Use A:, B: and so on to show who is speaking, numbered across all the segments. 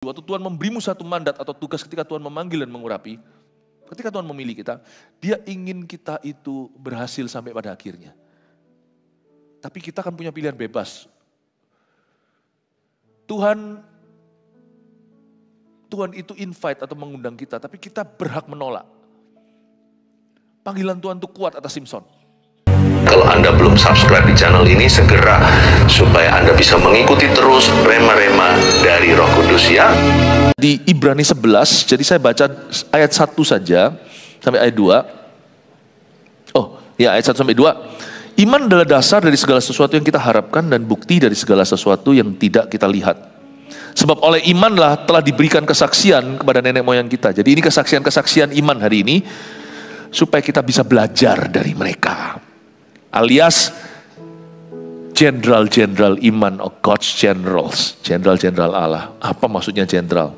A: Waktu Tuhan memberimu satu mandat atau tugas, ketika Tuhan memanggil dan mengurapi, ketika Tuhan memilih kita, Dia ingin kita itu berhasil sampai pada akhirnya. Tapi kita kan punya pilihan bebas. Tuhan itu invite atau mengundang kita, tapi kita berhak menolak. Panggilan Tuhan itu kuat atas Simson.
B: Kalau Anda belum subscribe di channel ini, segera supaya Anda bisa mengikuti terus rema-rema dari Roh Kudus ya.
A: Di Ibrani 11, jadi saya baca ayat 1 saja sampai ayat 2. Oh, ya ayat 1 sampai 2. Iman adalah dasar dari segala sesuatu yang kita harapkan dan bukti dari segala sesuatu yang tidak kita lihat. Sebab oleh imanlah telah diberikan kesaksian kepada nenek moyang kita. Jadi ini kesaksian-kesaksian iman hari ini, supaya kita bisa belajar dari mereka. Alias jenderal-jenderal iman, of God's generals, jenderal-jenderal Allah. Apa maksudnya jenderal?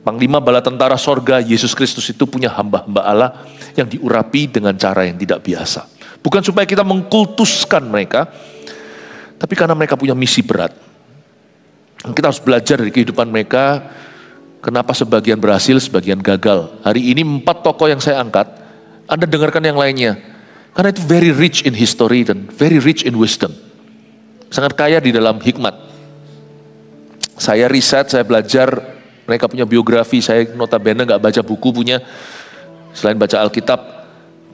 A: Panglima bala tentara sorga, Yesus Kristus itu punya hamba-hamba Allah yang diurapi dengan cara yang tidak biasa. Bukan supaya kita mengkultuskan mereka, tapi karena mereka punya misi berat. Kita harus belajar dari kehidupan mereka, kenapa sebagian berhasil, sebagian gagal. Hari ini 4 tokoh yang saya angkat, Anda dengarkan yang lainnya. Karena itu very rich in history dan very rich in wisdom. Sangat kaya di dalam hikmat. Saya riset, saya belajar, mereka punya biografi, saya notabene gak baca buku punya, selain baca Alkitab.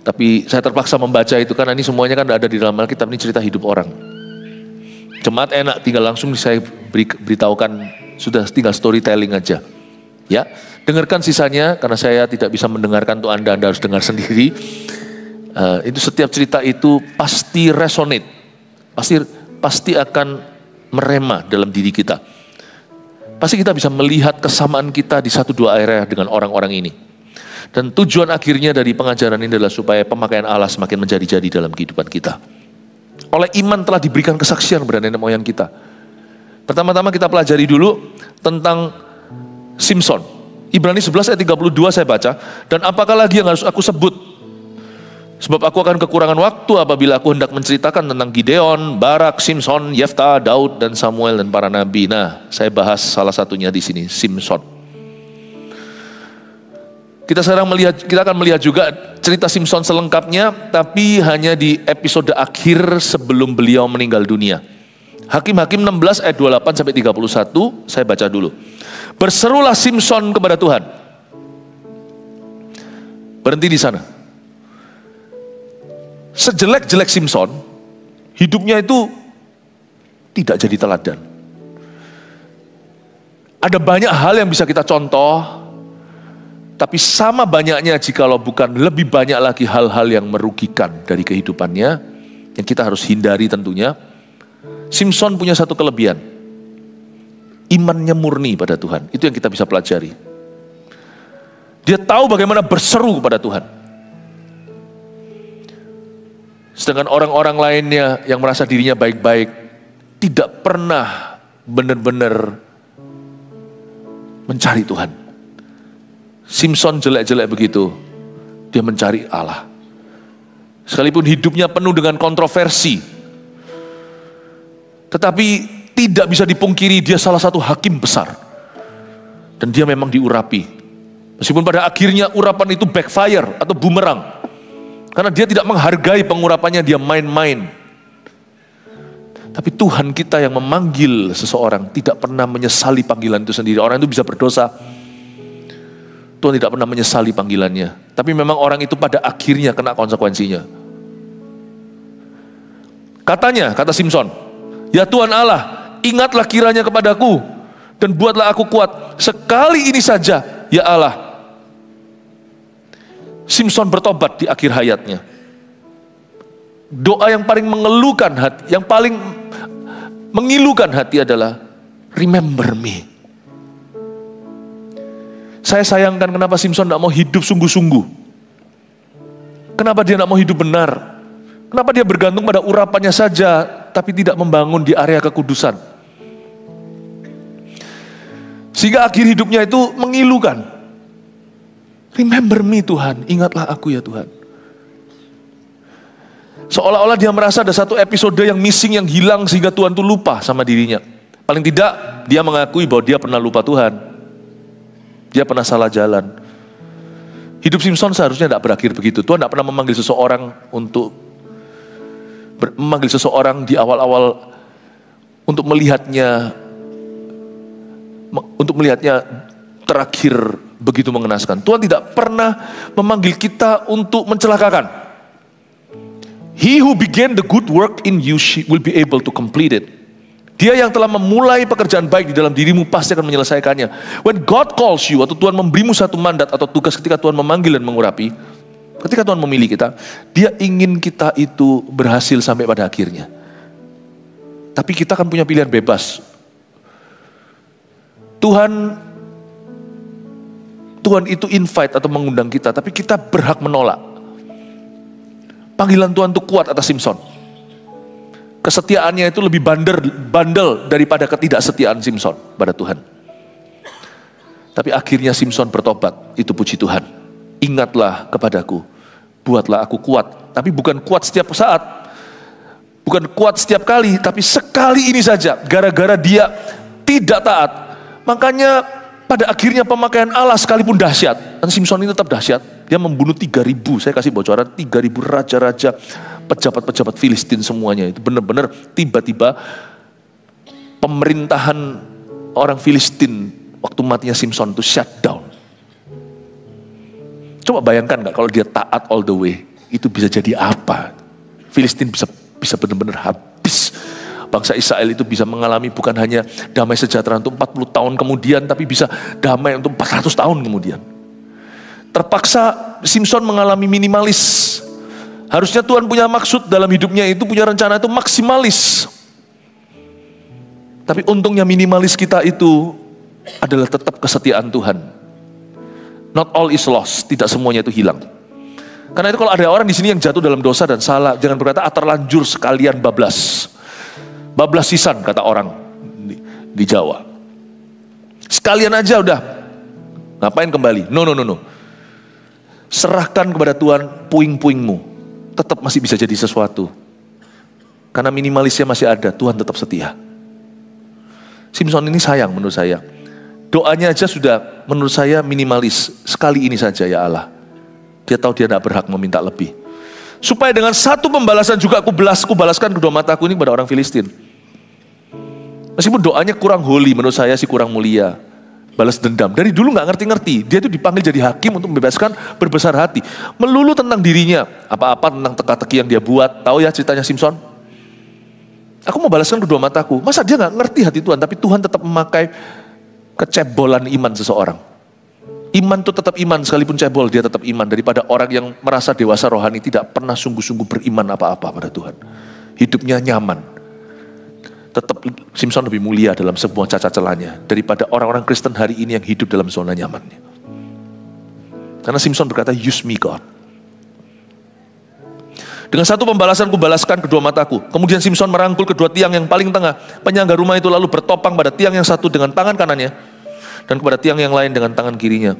A: Tapi saya terpaksa membaca itu karena ini semuanya kan ada di dalam Alkitab, ini cerita hidup orang. Jemaat enak, tinggal langsung saya beritahukan, sudah tinggal storytelling aja. Ya, dengarkan sisanya karena saya tidak bisa mendengarkan untuk Anda harus dengar sendiri. Itu setiap cerita itu pasti resonate, pasti akan merema dalam diri kita. Pasti kita bisa melihat kesamaan kita di 1-2 area dengan orang-orang ini. Dan tujuan akhirnya dari pengajaran ini adalah supaya pemakaian Allah semakin menjadi-jadi dalam kehidupan kita. Oleh iman telah diberikan kesaksian kepada nenek moyang kita. Pertama-tama kita pelajari dulu tentang Simson. Ibrani 11 ayat 32 saya baca. Dan apakah lagi yang harus aku sebut? Sebab aku akan kekurangan waktu apabila aku hendak menceritakan tentang Gideon, Barak, Simson, Yefta, Daud, dan Samuel dan para nabi. Nah, saya bahas salah satunya di sini, Simson. Kita akan melihat juga cerita Simson selengkapnya, tapi hanya di episode akhir sebelum beliau meninggal dunia. Hakim-Hakim 16 ayat 28 sampai 31, saya baca dulu. Berserulah Simson kepada Tuhan. Berhenti di sana. Sejelek-jelek Simson, hidupnya itu tidak jadi teladan. Ada banyak hal yang bisa kita contoh, tapi sama banyaknya jikalau bukan lebih banyak lagi hal-hal yang merugikan dari kehidupannya, yang kita harus hindari tentunya. Simson punya satu kelebihan, imannya murni pada Tuhan, itu yang kita bisa pelajari. Dia tahu bagaimana berseru kepada Tuhan. Sedangkan orang-orang lainnya yang merasa dirinya baik-baik, tidak pernah benar-benar mencari Tuhan. Simson jelek-jelek begitu, dia mencari Allah. Sekalipun hidupnya penuh dengan kontroversi, tetapi tidak bisa dipungkiri dia salah satu hakim besar. Dan dia memang diurapi. Meskipun pada akhirnya urapan itu backfire atau bumerang. Karena dia tidak menghargai pengurapannya, dia main-main. Tapi Tuhan kita yang memanggil seseorang tidak pernah menyesali panggilan itu sendiri. Orang itu bisa berdosa, Tuhan tidak pernah menyesali panggilannya. Tapi memang orang itu pada akhirnya kena konsekuensinya. Kata Simson, ya Tuhan Allah, ingatlah kiranya kepadaku dan buatlah aku kuat. Sekali ini saja, ya Allah. Simson bertobat di akhir hayatnya. Doa yang paling mengeluhkan hati, yang paling mengilukan hati adalah remember me. Saya sayangkan kenapa Simson tidak mau hidup sungguh-sungguh. Kenapa dia tidak mau hidup benar. Kenapa dia bergantung pada urapannya saja, tapi tidak membangun di area kekudusan. Sehingga akhir hidupnya itu mengilukan. Remember me Tuhan, ingatlah aku ya Tuhan. Seolah-olah dia merasa ada satu episode yang missing, yang hilang sehingga Tuhan itu lupa sama dirinya. Paling tidak dia mengakui bahwa dia pernah lupa Tuhan. Dia pernah salah jalan. Hidup Simson seharusnya tidak berakhir begitu. Tuhan tidak pernah memanggil seseorang memanggil seseorang di awal-awal untuk melihatnya terakhir begitu mengenaskan. Tuhan tidak pernah memanggil kita untuk mencelakakan. He who began the good work in you will be able to complete it. Dia yang telah memulai pekerjaan baik di dalam dirimu pasti akan menyelesaikannya. When God calls you, atau Tuhan memberimu satu mandat atau tugas, ketika Tuhan memanggil dan mengurapi, ketika Tuhan memilih kita, Dia ingin kita itu berhasil sampai pada akhirnya. Tapi kita kan punya pilihan bebas. Tuhan itu invite atau mengundang kita, tapi kita berhak menolak. Panggilan Tuhan itu kuat atas Simson. Kesetiaannya itu lebih bandel daripada ketidaksetiaan Simson pada Tuhan. Tapi akhirnya Simson bertobat, itu puji Tuhan. Ingatlah kepadaku, buatlah aku kuat. Tapi bukan kuat setiap saat, bukan kuat setiap kali, tapi sekali ini saja. Gara-gara dia tidak taat, makanya pada akhirnya pemakaian Allah sekalipun dahsyat. Dan Simson ini tetap dahsyat. Dia membunuh 3.000, saya kasih bocoran, 3.000 raja-raja, pejabat-pejabat Filistin semuanya. Itu benar-benar tiba-tiba pemerintahan orang Filistin waktu matinya Simson itu shutdown. Coba bayangkan nggak kalau dia taat all the way, itu bisa jadi apa? Filistin bisa benar-benar habis. Bangsa Israel itu bisa mengalami bukan hanya damai sejahtera untuk 40 tahun kemudian, tapi bisa damai untuk 400 tahun kemudian. Terpaksa Simson mengalami minimalis. Harusnya Tuhan punya maksud dalam hidupnya itu, punya rencana itu maksimalis. Tapi untungnya minimalis kita itu adalah tetap kesetiaan Tuhan. Not all is lost, tidak semuanya itu hilang. Karena itu kalau ada orang di sini yang jatuh dalam dosa dan salah, jangan berkata terlanjur sekalian bablas. Bablasisan kata orang di Jawa. Sekalian aja udah, ngapain kembali? No. Serahkan kepada Tuhan puing-puingmu, tetap masih bisa jadi sesuatu. Karena minimalisnya masih ada, Tuhan tetap setia. Simson ini sayang menurut saya. Doanya aja sudah menurut saya minimalis. Sekali ini saja ya Allah. Dia tahu dia tidak berhak meminta lebih. Supaya dengan satu pembalasan juga aku balaskan kedua mataku ini kepada orang Filistin. Meskipun doanya kurang holy, menurut saya sih kurang mulia. Balas dendam. Dari dulu gak ngerti-ngerti. Dia itu dipanggil jadi hakim untuk membebaskan berbesar hati. Melulu tentang dirinya. Apa-apa tentang teka-teki yang dia buat. Tahu ya ceritanya Simson? Aku mau balaskan kedua mataku. Masa dia gak ngerti hati Tuhan, tapi Tuhan tetap memakai kecebolan iman seseorang. Iman itu tetap iman, sekalipun cebol dia tetap iman. Daripada orang yang merasa dewasa rohani tidak pernah sungguh-sungguh beriman apa-apa pada Tuhan. Hidupnya nyaman. Tetap Simson lebih mulia dalam semua cacat celahnya daripada orang-orang Kristen hari ini yang hidup dalam zona nyamannya. Karena Simson berkata, use me God. Dengan satu pembalasan ku balaskan kedua mataku. Kemudian Simson merangkul kedua tiang yang paling tengah. Penyangga rumah itu lalu bertopang pada tiang yang satu dengan tangan kanannya, dan kepada tiang yang lain dengan tangan kirinya.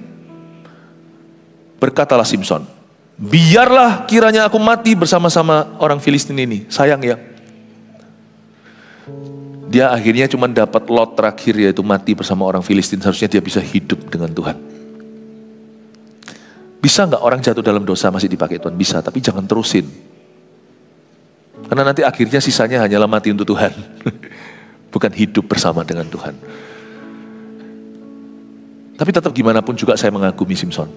A: Berkatalah Simson, biarlah kiranya aku mati bersama-sama orang Filistin ini. Sayang ya, dia akhirnya cuma dapat lot terakhir, yaitu mati bersama orang Filistin. Seharusnya dia bisa hidup dengan Tuhan. Bisa nggak orang jatuh dalam dosa masih dipakai Tuhan? Bisa, tapi jangan terusin. Karena nanti akhirnya sisanya hanyalah mati untuk Tuhan. Bukan hidup bersama dengan Tuhan. Tapi tetap gimana pun juga saya mengagumi Simson.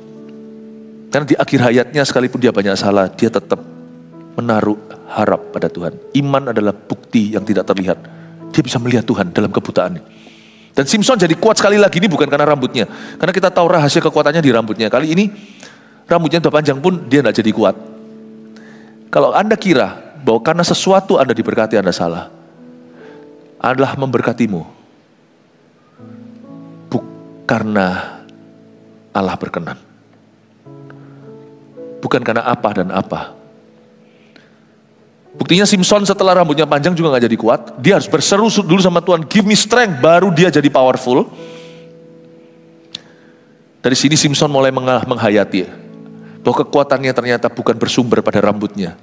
A: Karena di akhir hayatnya sekalipun dia banyak salah, dia tetap menaruh harap pada Tuhan. Iman adalah bukti yang tidak terlihat. Dia bisa melihat Tuhan dalam kebutaannya. Dan Simson jadi kuat sekali lagi ini bukan karena rambutnya. Karena kita tahu rahasia kekuatannya di rambutnya. Kali ini rambutnya udah panjang pun dia tidak jadi kuat. Kalau Anda kira bahwa karena sesuatu Anda diberkati, Anda salah. Adalah memberkatimu. Karena Allah berkenan. Bukan karena apa dan apa. Buktinya Simson setelah rambutnya panjang juga gak jadi kuat. Dia harus berseru dulu sama Tuhan, give me strength, baru dia jadi powerful. Dari sini Simson mulai menghayati bahwa kekuatannya ternyata bukan bersumber pada rambutnya.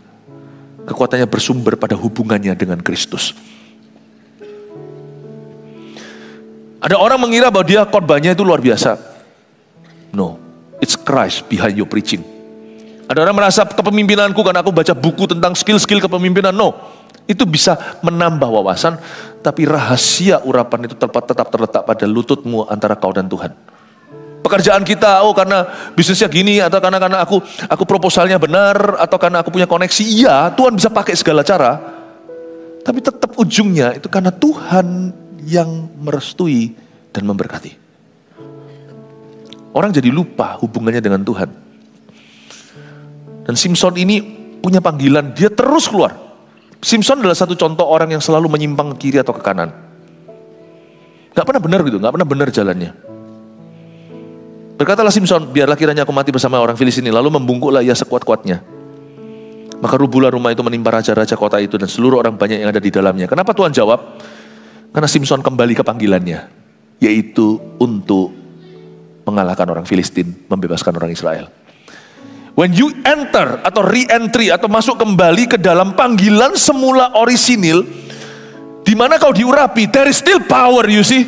A: Kekuatannya bersumber pada hubungannya dengan Kristus. Ada orang mengira bahwa dia khotbahnya itu luar biasa. No, it's Christ behind your preaching. Ada orang merasa kepemimpinanku karena aku baca buku tentang skill-skill kepemimpinan. No, itu bisa menambah wawasan, tapi rahasia urapan itu tetap terletak pada lututmu antara kau dan Tuhan. Pekerjaan kita, karena bisnisnya gini, atau karena aku proposalnya benar, atau karena aku punya koneksi. Iya, Tuhan bisa pakai segala cara, tapi tetap ujungnya itu karena Tuhan yang merestui dan memberkati. Orang jadi lupa hubungannya dengan Tuhan. Dan Simson ini punya panggilan, dia terus keluar. Simson adalah satu contoh orang yang selalu menyimpang ke kiri atau ke kanan. Gak pernah benar gitu, gak pernah benar jalannya. Berkatalah Simson, biarlah kiranya aku mati bersama orang Filistin ini. Lalu membungkuklah ia sekuat-kuatnya. Maka rubuhlah rumah itu menimpa raja-raja kota itu dan seluruh orang banyak yang ada di dalamnya. Kenapa Tuhan jawab? Karena Simson kembali ke panggilannya, yaitu untuk mengalahkan orang Filistin, membebaskan orang Israel. When you enter atau re-entry atau masuk kembali ke dalam panggilan semula orisinil, di mana kau diurapi, there is still power, you see.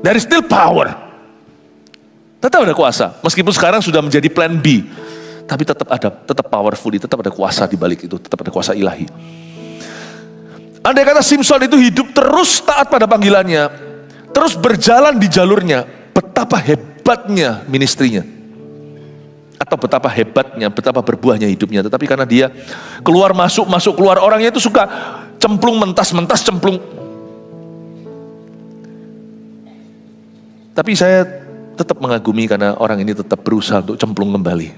A: There is still power. Tetap ada kuasa. Meskipun sekarang sudah menjadi plan B, tapi tetap powerful, tetap ada kuasa di balik itu, tetap ada kuasa ilahi. Andai kata Simson itu hidup terus taat pada panggilannya, terus berjalan di jalurnya, betapa hebatnya ministrinya. Atau betapa hebatnya, betapa berbuahnya hidupnya. Tetapi karena dia keluar masuk keluar, orangnya itu suka cemplung mentas cemplung. Tapi saya tetap mengagumi karena orang ini tetap berusaha untuk cemplung kembali.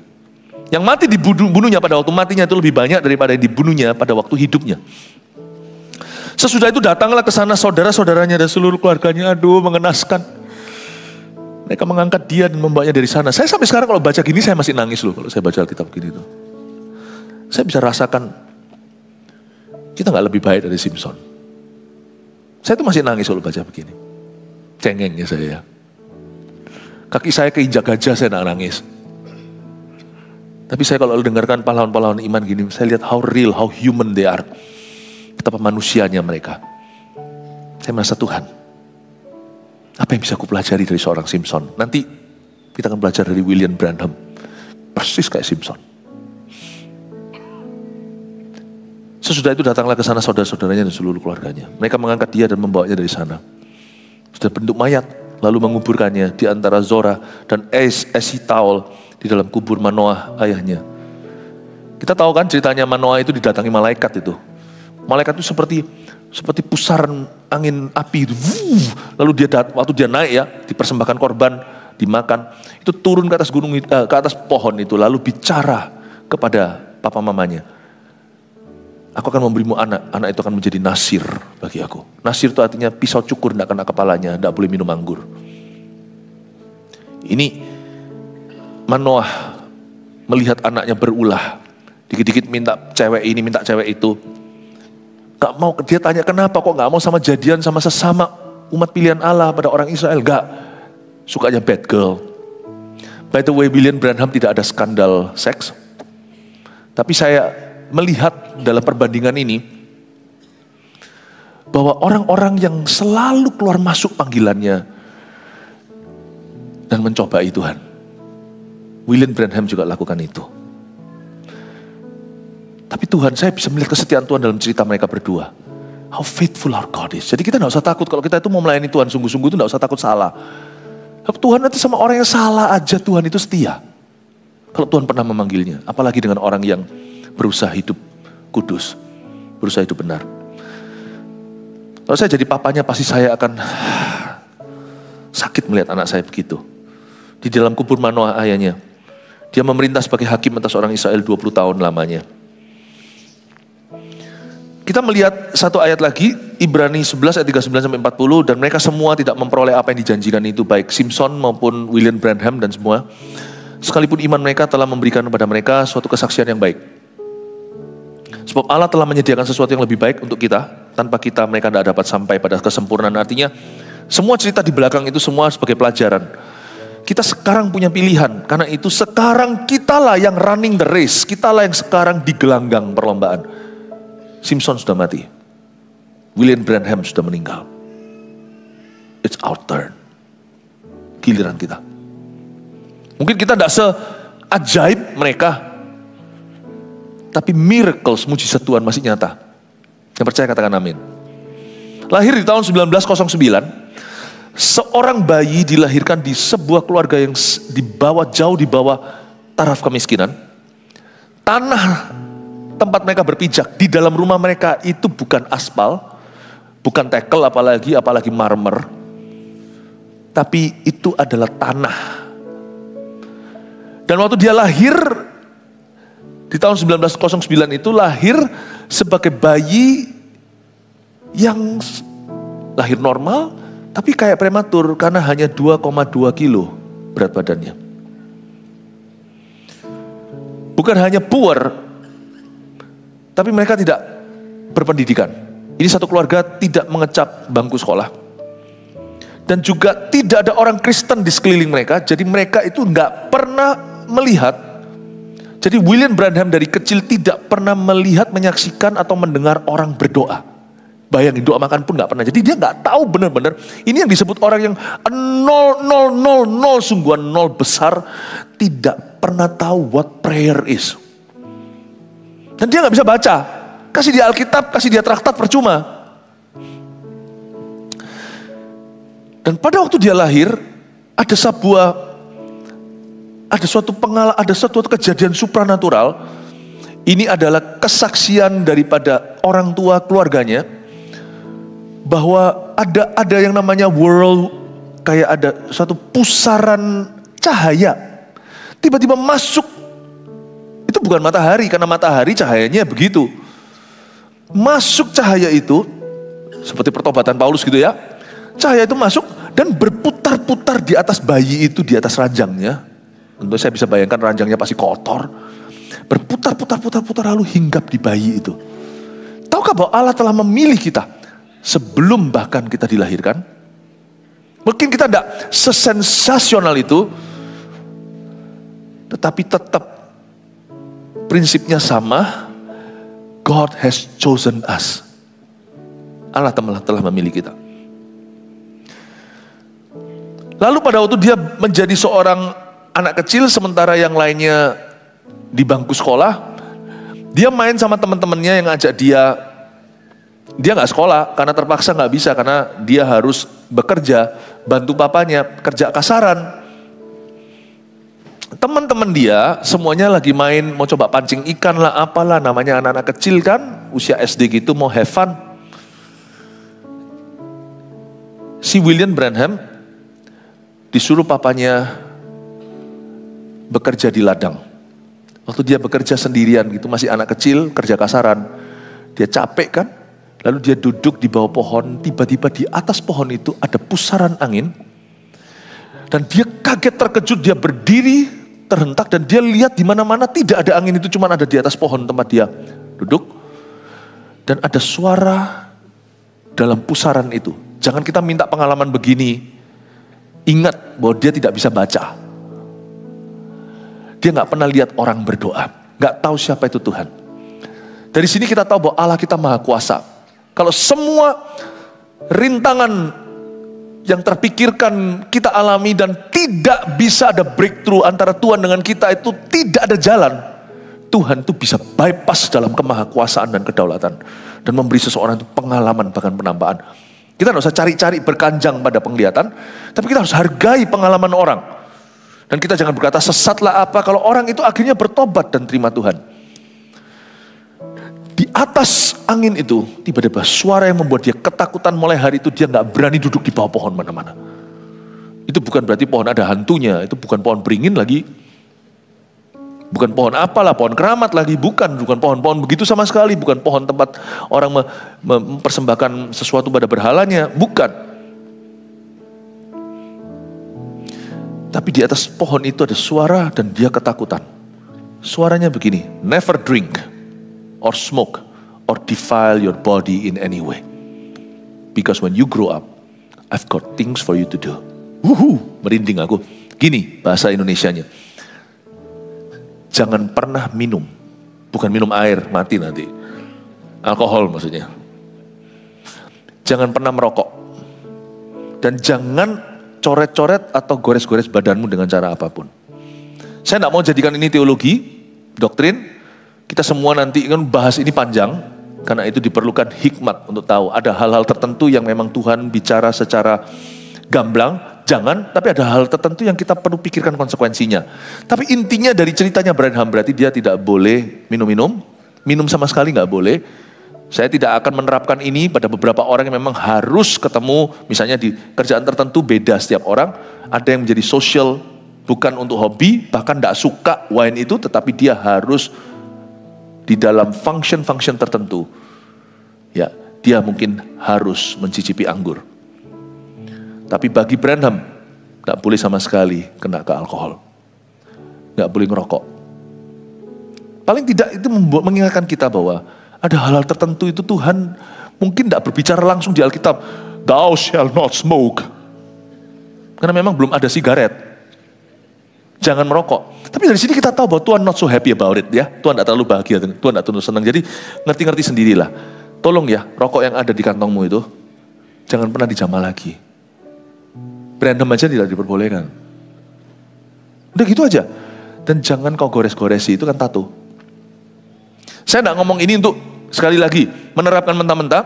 A: Yang mati dibunuhnya pada waktu matinya itu lebih banyak daripada yang dibunuhnya pada waktu hidupnya. Sesudah itu datanglah ke sana saudara-saudaranya dan seluruh keluarganya. Aduh, mengenaskan. Mereka mengangkat dia dan membawanya dari sana. Saya sampai sekarang kalau baca gini saya masih nangis loh kalau saya baca Alkitab gini tuh. Saya bisa rasakan kita gak lebih baik dari Simson. Saya tuh masih nangis kalau baca begini. Cengengnya saya. Kaki saya keinjak gajah saya nangis. Tapi saya kalau dengarkan pahlawan-pahlawan iman gini, saya lihat how real, how human they are. Betapa manusianya mereka. Saya merasa Tuhan, apa yang bisa aku pelajari dari seorang Simson? Nanti kita akan belajar dari William Branham. Persis kayak Simson. Sesudah itu datanglah ke sana saudara-saudaranya dan seluruh keluarganya. Mereka mengangkat dia dan membawanya dari sana. Sudah bentuk mayat, lalu menguburkannya di antara Zora dan Esitaol di dalam kubur Manoah ayahnya. Kita tahu kan ceritanya Manoah itu didatangi malaikat itu. Malaikat itu seperti pusaran angin api itu. Lalu waktu dia naik ya, dipersembahkan korban, dimakan, itu turun ke atas gunung, ke atas pohon itu, lalu bicara kepada papa mamanya. Aku akan memberimu anak itu akan menjadi nasir bagi aku. Nasir itu artinya pisau cukur tidak kena kepalanya, tidak boleh minum anggur. Ini Manoah melihat anaknya berulah, dikit-dikit minta cewek ini, minta cewek itu. Gak mau, dia tanya kenapa kok gak mau sama jadian sama sesama umat pilihan Allah pada orang Israel. Gak, sukanya bad girl. By the way, William Branham tidak ada skandal seks. Tapi saya melihat dalam perbandingan ini, bahwa orang-orang yang selalu keluar masuk panggilannya dan mencobai Tuhan. William Branham juga lakukan itu. Tapi Tuhan, saya bisa melihat kesetiaan Tuhan dalam cerita mereka berdua. How faithful our God is. Jadi kita tidak usah takut kalau kita itu mau melayani Tuhan sungguh-sungguh itu tidak usah takut salah. Tuhan nanti sama orang yang salah aja Tuhan itu setia. Kalau Tuhan pernah memanggilnya, apalagi dengan orang yang berusaha hidup kudus, berusaha hidup benar. Kalau saya jadi papanya pasti saya akan sakit melihat anak saya begitu. Di dalam kubur Manoah ayahnya, dia memerintah sebagai hakim atas orang Israel 20 tahun lamanya. Kita melihat satu ayat lagi, Ibrani 11 ayat 39-40, dan mereka semua tidak memperoleh apa yang dijanjikan itu, baik Simson maupun William Branham dan semua. Sekalipun iman mereka telah memberikan kepada mereka suatu kesaksian yang baik. Sebab Allah telah menyediakan sesuatu yang lebih baik untuk kita, tanpa kita mereka tidak dapat sampai pada kesempurnaan. Artinya, semua cerita di belakang itu semua sebagai pelajaran. Kita sekarang punya pilihan, karena itu sekarang kitalah yang running the race, kitalah yang sekarang di gelanggang perlombaan. Simson sudah mati. William Branham sudah meninggal. It's our turn. giliran kita. Mungkin kita tidak seajaib mereka, tapi miracles, mujizat Tuhan masih nyata. Yang percaya katakan amin. Lahir di tahun 1909, seorang bayi dilahirkan di sebuah keluarga yang jauh di bawah taraf kemiskinan. Tanah tempat mereka berpijak di dalam rumah mereka itu bukan aspal, bukan tekel, apalagi marmer, tapi itu adalah tanah. Dan waktu dia lahir di tahun 1909 itu lahir sebagai bayi yang lahir normal, tapi kayak prematur karena hanya 2,2 kilo berat badannya. Bukan hanya poor, tapi mereka tidak berpendidikan. Ini satu keluarga tidak mengecap bangku sekolah. Dan juga tidak ada orang Kristen di sekeliling mereka, jadi mereka itu nggak pernah melihat. Jadi William Branham dari kecil tidak pernah melihat, menyaksikan atau mendengar orang berdoa. Bayangin, doa makan pun nggak pernah. Jadi dia nggak tahu benar-benar. Ini yang disebut orang yang 0, sungguhan 0 besar, tidak pernah tahu what prayer is. Dan dia nggak bisa baca. Kasih dia Alkitab, kasih dia traktat, percuma. Dan pada waktu dia lahir, ada suatu kejadian supranatural. Ini adalah kesaksian daripada orang tua keluarganya, bahwa ada yang namanya world, kayak ada suatu pusaran cahaya tiba-tiba masuk. Itu bukan matahari, karena matahari cahayanya begitu. Masuk cahaya itu seperti pertobatan Paulus gitu ya. Cahaya itu masuk dan berputar-putar di atas bayi itu, di atas ranjangnya. Tentu saya bisa bayangkan ranjangnya pasti kotor. Berputar-putar lalu hinggap di bayi itu. Tahukah bahwa Allah telah memilih kita sebelum bahkan kita dilahirkan? Mungkin kita tidak sesensasional itu, tetapi tetap prinsipnya sama. God has chosen us. Allah telah memilih kita. Lalu pada waktu dia menjadi seorang anak kecil, sementara yang lainnya di bangku sekolah, dia main sama teman-temannya yang ngajak dia. Dia nggak sekolah karena terpaksa, nggak bisa karena dia harus bekerja, bantu papanya kerja kasaran. Teman-teman dia semuanya lagi main, mau coba pancing ikan lah, apalah namanya anak-anak kecil kan, usia SD gitu, mau have fun. Si William Branham disuruh papanya bekerja di ladang. Waktu dia bekerja sendirian gitu, masih anak kecil, kerja kasaran. Dia capek kan, lalu dia duduk di bawah pohon, tiba-tiba di atas pohon itu ada pusaran angin. Dan dia kaget terkejut, dia berdiri, terhentak, dan dia lihat di mana-mana tidak ada angin itu, cuma ada di atas pohon tempat dia duduk. Dan ada suara dalam pusaran itu. Jangan kita minta pengalaman begini. Ingat bahwa dia tidak bisa baca. Dia nggak pernah lihat orang berdoa, nggak tahu siapa itu Tuhan. Dari sini kita tahu bahwa Allah kita maha kuasa. Kalau semua rintangan yang terpikirkan kita alami dan tidak bisa ada breakthrough antara Tuhan dengan kita, itu tidak ada jalan. Tuhan itu bisa bypass dalam kemahakuasaan dan kedaulatan dan memberi seseorang itu pengalaman bahkan penampakan. Kita tidak usah cari-cari berkanjang pada penglihatan, tapi kita harus hargai pengalaman orang. Dan kita jangan berkata sesatlah apa kalau orang itu akhirnya bertobat dan terima Tuhan. Di atas angin itu tiba-tiba suara yang membuat dia ketakutan. Mulai hari itu dia nggak berani duduk di bawah pohon mana-mana. Itu bukan berarti pohon ada hantunya, itu bukan pohon beringin lagi, bukan pohon apalah, pohon keramat lagi, bukan pohon-pohon begitu sama sekali, bukan pohon tempat orang mempersembahkan sesuatu pada berhalanya, bukan. Tapi di atas pohon itu ada suara dan dia ketakutan. Suaranya begini, never drink or smoke or defile your body in any way. Because when you grow up, I've got things for you to do. Merinding aku. Gini bahasa Indonesianya. Jangan pernah minum. Bukan minum air, mati nanti. Alkohol maksudnya. Jangan pernah merokok. Dan jangan coret-coret atau gores-gores badanmu dengan cara apapun. Saya tidak mau jadikan ini teologi, doktrin. Kita semua nanti kan bahas ini panjang, karena itu diperlukan hikmat untuk tahu. Ada hal-hal tertentu yang memang Tuhan bicara secara gamblang, jangan, tapi ada hal tertentu yang kita perlu pikirkan konsekuensinya. Tapi intinya dari ceritanya Branham berarti dia tidak boleh minum sama sekali nggak boleh. Saya tidak akan menerapkan ini pada beberapa orang yang memang harus ketemu, misalnya di kerjaan tertentu beda setiap orang. Ada yang menjadi social, bukan untuk hobi, bahkan tidak suka wine itu, tetapi dia harus di dalam function-function tertentu. Ya, dia mungkin harus mencicipi anggur. Tapi bagi Branham, nggak boleh sama sekali kena ke alkohol. Nggak boleh ngerokok. Paling tidak itu mengingatkan kita bahwa ada hal-hal tertentu itu Tuhan mungkin tidak berbicara langsung di Alkitab. Thou shall not smoke. Karena memang belum ada sigaret. Jangan merokok. Tapi dari sini kita tahu bahwa Tuhan not so happy about it ya. Tuhan tidak terlalu bahagia, Tuhan tidak terlalu senang. Jadi ngerti-ngerti sendirilah. Tolong ya, rokok yang ada di kantongmu itu jangan pernah dijamah lagi. Branham aja tidak diperbolehkan. Udah gitu aja. Dan jangan kau gores-goresi, itu kan tato. Saya tidak ngomong ini untuk sekali lagi menerapkan mentah-mentah,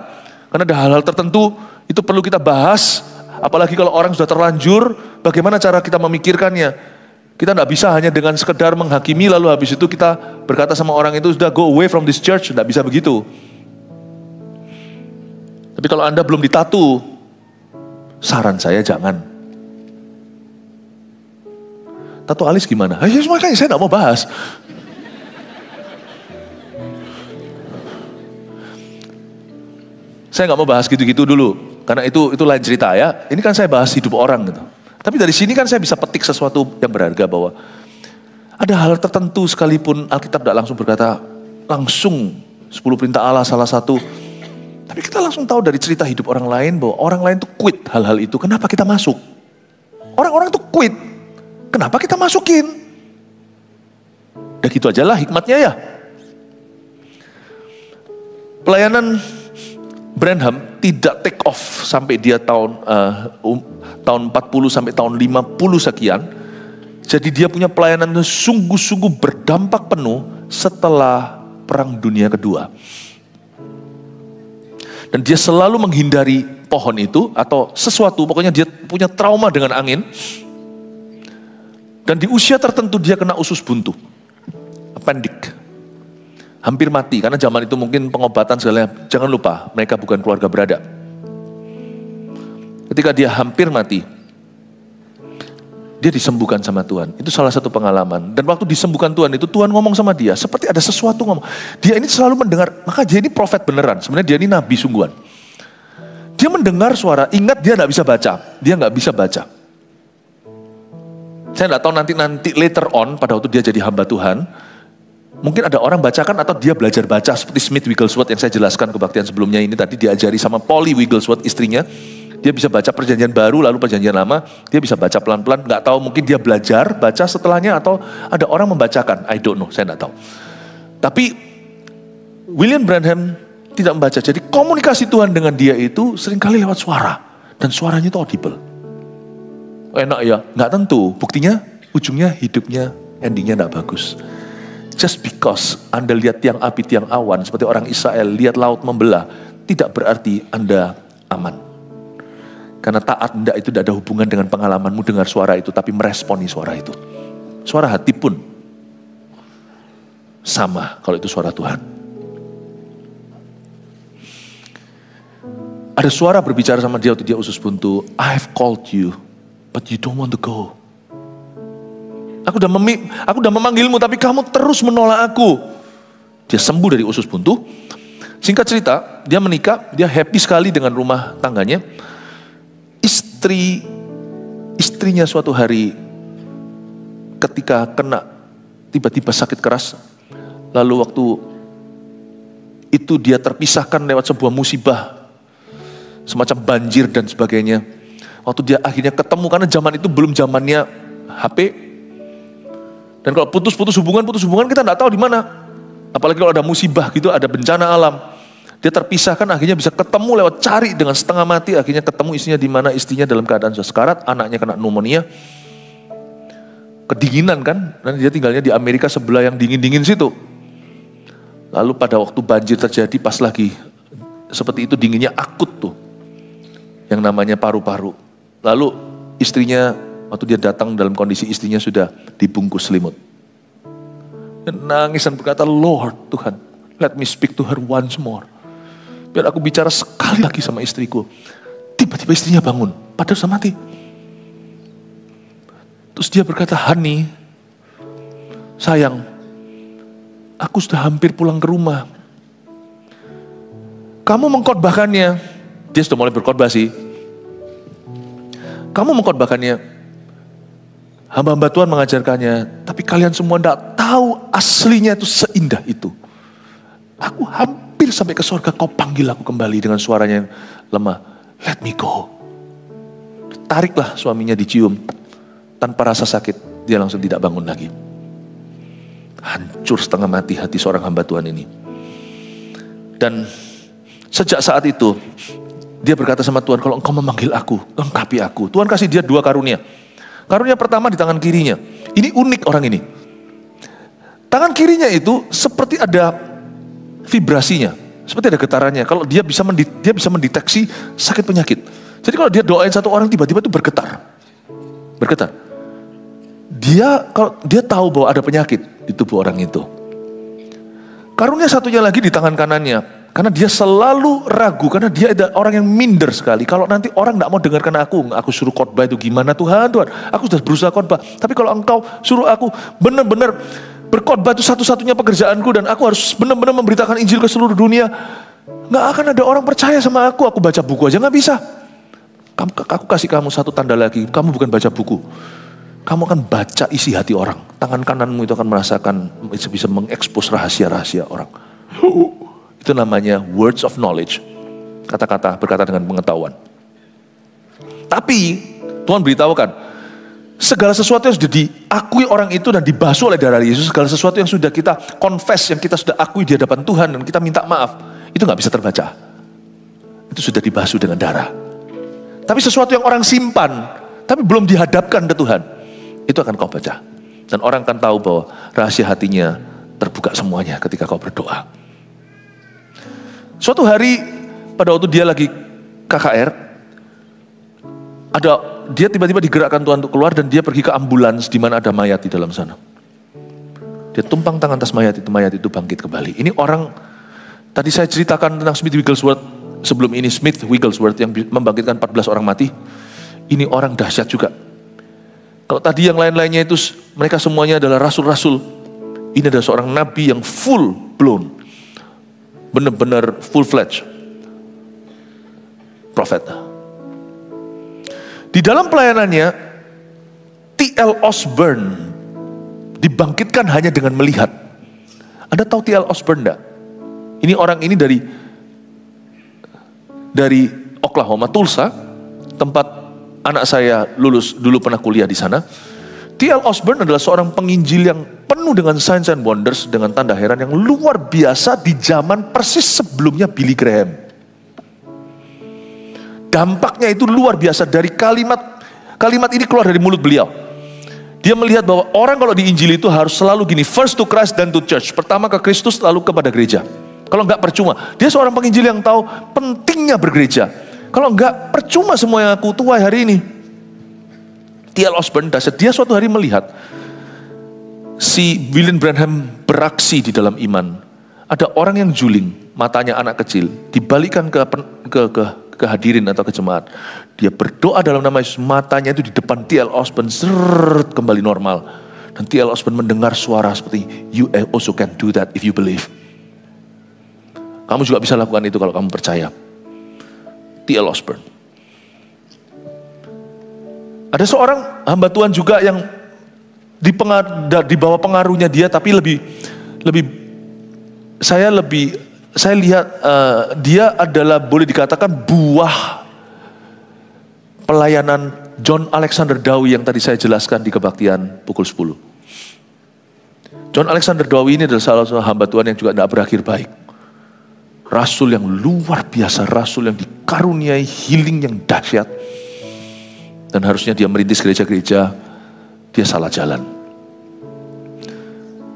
A: karena ada hal-hal tertentu itu perlu kita bahas. Apalagi kalau orang sudah terlanjur, bagaimana cara kita memikirkannya. Kita tidak bisa hanya dengan sekedar menghakimi lalu habis itu kita berkata sama orang itu sudah go away from this church, tidak bisa begitu. Tapi kalau Anda belum ditatu, saran saya jangan. Tato alis gimana? Makanya saya tidak mau bahas. Saya nggak mau bahas gitu-gitu dulu, karena itu lain cerita ya. Ini kan saya bahas hidup orang gitu. Tapi dari sini kan saya bisa petik sesuatu yang berharga bahwa ada hal tertentu sekalipun Alkitab tidak langsung berkata langsung 10 perintah Allah salah satu. Tapi kita langsung tahu dari cerita hidup orang lain bahwa orang lain tuh quit hal-hal itu. Kenapa kita masuk? Orang-orang tuh quit. Kenapa kita masukin? Ya gitu aja lah hikmatnya ya. Pelayanan Branham tidak take off sampai dia tahun 40 sampai tahun 50 sekian. Jadi dia punya pelayanan yang sungguh-sungguh berdampak penuh setelah Perang Dunia Kedua. Dan dia selalu menghindari pohon itu atau sesuatu, pokoknya dia punya trauma dengan angin. Dan di usia tertentu dia kena usus buntu, appendix, hampir mati. Karena zaman itu mungkin pengobatan segala, jangan lupa mereka bukan keluarga berada. Ketika dia hampir mati, dia disembuhkan sama Tuhan. Itu salah satu pengalaman. Dan waktu disembuhkan Tuhan itu, Tuhan ngomong sama dia, seperti ada sesuatu ngomong. Dia ini selalu mendengar, maka dia ini profet beneran. Sebenarnya dia ini nabi sungguhan. Dia mendengar suara, ingat dia nggak bisa baca. Dia nggak bisa baca. Saya nggak tahu nanti later on pada waktu dia jadi hamba Tuhan, mungkin ada orang bacakan atau dia belajar baca seperti Smith Wigglesworth yang saya jelaskan kebaktian sebelumnya ini tadi diajari sama Polly Wigglesworth istrinya. Dia bisa baca Perjanjian Baru lalu Perjanjian Lama, dia bisa baca pelan-pelan. Nggak tahu mungkin dia belajar baca setelahnya atau ada orang membacakan. I don't know, saya nggak tahu. Tapi William Branham tidak membaca. Jadi komunikasi Tuhan dengan dia itu seringkali lewat suara dan suaranya itu audible. Enak ya, nggak tentu. Buktinya ujungnya hidupnya endingnya nggak bagus. Just because Anda lihat tiang api, tiang awan seperti orang Israel lihat laut membelah, tidak berarti Anda aman. Karena taat Anda itu tidak ada hubungan dengan pengalamanmu dengar suara itu, tapi meresponi suara itu. Suara hati pun sama kalau itu suara Tuhan. Ada suara berbicara sama dia waktu dia usus buntu, I have called you, but you don't want to go. Aku udah memanggilmu, tapi kamu terus menolak aku. Dia sembuh dari usus buntu. Singkat cerita, dia menikah, dia happy sekali dengan rumah tangganya. Istrinya suatu hari ketika kena tiba-tiba sakit keras, lalu waktu itu dia terpisahkan lewat sebuah musibah, semacam banjir dan sebagainya. Waktu dia akhirnya ketemu, karena zaman itu belum zamannya HP, dan kalau putus hubungan kita nggak tahu di mana. Apalagi kalau ada musibah gitu, ada bencana alam. Dia terpisahkan, akhirnya bisa ketemu lewat cari dengan setengah mati, akhirnya ketemu istrinya di mana, istrinya dalam keadaan sudah sekarat, anaknya kena pneumonia. Kedinginan kan, dan dia tinggalnya di Amerika sebelah yang dingin-dingin situ. Lalu pada waktu banjir terjadi, pas lagi seperti itu dinginnya akut tuh, yang namanya paru-paru. Lalu istrinya, waktu dia datang dalam kondisi istrinya sudah dibungkus selimut. Dan nangis dan berkata, Lord Tuhan, let me speak to her once more. Biar aku bicara sekali lagi sama istriku. Tiba-tiba istrinya bangun, padahal sudah mati. Terus dia berkata, Honey, sayang, aku sudah hampir pulang ke rumah. Kamu mengkhotbahkannya. Dia sudah mulai berkhotbah sih. Kamu mengkhotbahkannya. Hamba-hamba Tuhan mengajarkannya. Tapi kalian semua tidak tahu aslinya itu seindah itu. Aku hampir sampai ke surga, kau panggil aku kembali dengan suaranya yang lemah. Let me go. Tariklah suaminya, dicium. Tanpa rasa sakit, dia langsung tidak bangun lagi. Hancur setengah mati hati seorang hamba Tuhan ini. Dan sejak saat itu, dia berkata sama Tuhan, kalau engkau memanggil aku, lengkapi aku. Tuhan kasih dia 2 karunia. Karunia pertama di tangan kirinya. Ini unik orang ini. Tangan kirinya itu seperti ada vibrasinya, seperti ada getarannya. Kalau dia bisa mendeteksi sakit penyakit. Jadi kalau dia doain satu orang, tiba-tiba itu bergetar. Dia tahu bahwa ada penyakit di tubuh orang itu. Karunia satunya lagi di tangan kanannya, karena dia selalu ragu, karena dia ada orang yang minder sekali. Kalau nanti orang tidak mau dengarkan aku suruh khotbah itu gimana Tuhan, aku sudah berusaha khotbah. Tapi kalau engkau suruh aku benar-benar berkhotbah itu satu-satunya pekerjaanku, dan aku harus benar-benar memberitakan Injil ke seluruh dunia, nggak akan ada orang percaya sama aku. Aku baca buku aja nggak bisa. Aku kasih kamu satu tanda lagi, kamu bukan baca buku, kamu akan baca isi hati orang. Tangan kananmu itu akan merasakan, bisa mengekspos rahasia-rahasia orang. Itu namanya words of knowledge. Kata-kata berkata dengan pengetahuan. Tapi Tuhan beritahukan, segala sesuatu yang sudah diakui orang itu dan dibasuh oleh darah Yesus, segala sesuatu yang sudah kita confess, yang kita sudah akui di hadapan Tuhan dan kita minta maaf, itu gak bisa terbaca. Itu sudah dibasuh dengan darah. Tapi sesuatu yang orang simpan, tapi belum dihadapkan ke Tuhan, itu akan kau baca. Dan orang akan tahu bahwa rahasia hatinya terbuka semuanya ketika kau berdoa. Suatu hari, pada waktu dia lagi KKR, dia tiba-tiba digerakkan Tuhan untuk keluar, dan dia pergi ke ambulans di mana ada mayat di dalam sana. Dia tumpang tangan atas mayat itu bangkit kembali. Ini orang, tadi saya ceritakan tentang Smith Wigglesworth sebelum ini, Smith Wigglesworth yang membangkitkan 14 orang mati. Ini orang dahsyat juga. Kalau tadi yang lain-lainnya itu mereka semuanya adalah rasul-rasul, ini adalah seorang nabi yang full blown, benar-benar full-fledged prophet. Di dalam pelayanannya, T.L. Osborne dibangkitkan hanya dengan melihat. Anda tahu T.L. Osborne enggak? Ini orang ini dari Oklahoma, Tulsa, tempat anak saya lulus dulu, pernah kuliah di sana. T.L. Osborne adalah seorang penginjil yang penuh dengan signs and wonders, dengan tanda heran yang luar biasa di zaman persis sebelumnya Billy Graham. Dampaknya itu luar biasa. Dari kalimat ini keluar dari mulut beliau. Dia melihat bahwa orang kalau di Injil itu harus selalu gini, first to Christ then to church. Pertama ke Kristus, lalu kepada gereja. Kalau enggak percuma. Dia seorang penginjil yang tahu pentingnya bergereja. Kalau enggak percuma semua yang aku tuai hari ini. T.L. Osborne dahsyat. Dia suatu hari melihat si William Branham beraksi di dalam iman. Ada orang yang juling, matanya anak kecil, dibalikkan ke hadirin atau ke jemaat. Dia berdoa dalam nama Yesus, matanya itu di depan T.L. Osborne kembali normal. Dan T.L. Osborne mendengar suara seperti, you also can do that if you believe. Kamu juga bisa lakukan itu kalau kamu percaya. T.L. Osborne. Ada seorang hamba Tuhan juga yang di bawah pengaruhnya dia, tapi saya lihat dia adalah boleh dikatakan buah pelayanan John Alexander Dowie yang tadi saya jelaskan di kebaktian pukul 10. John Alexander Dowie ini adalah salah satu hamba Tuhan yang juga tidak berakhir baik. Rasul yang luar biasa, rasul yang dikaruniai healing yang dahsyat. Dan harusnya dia merintis gereja-gereja, dia salah jalan.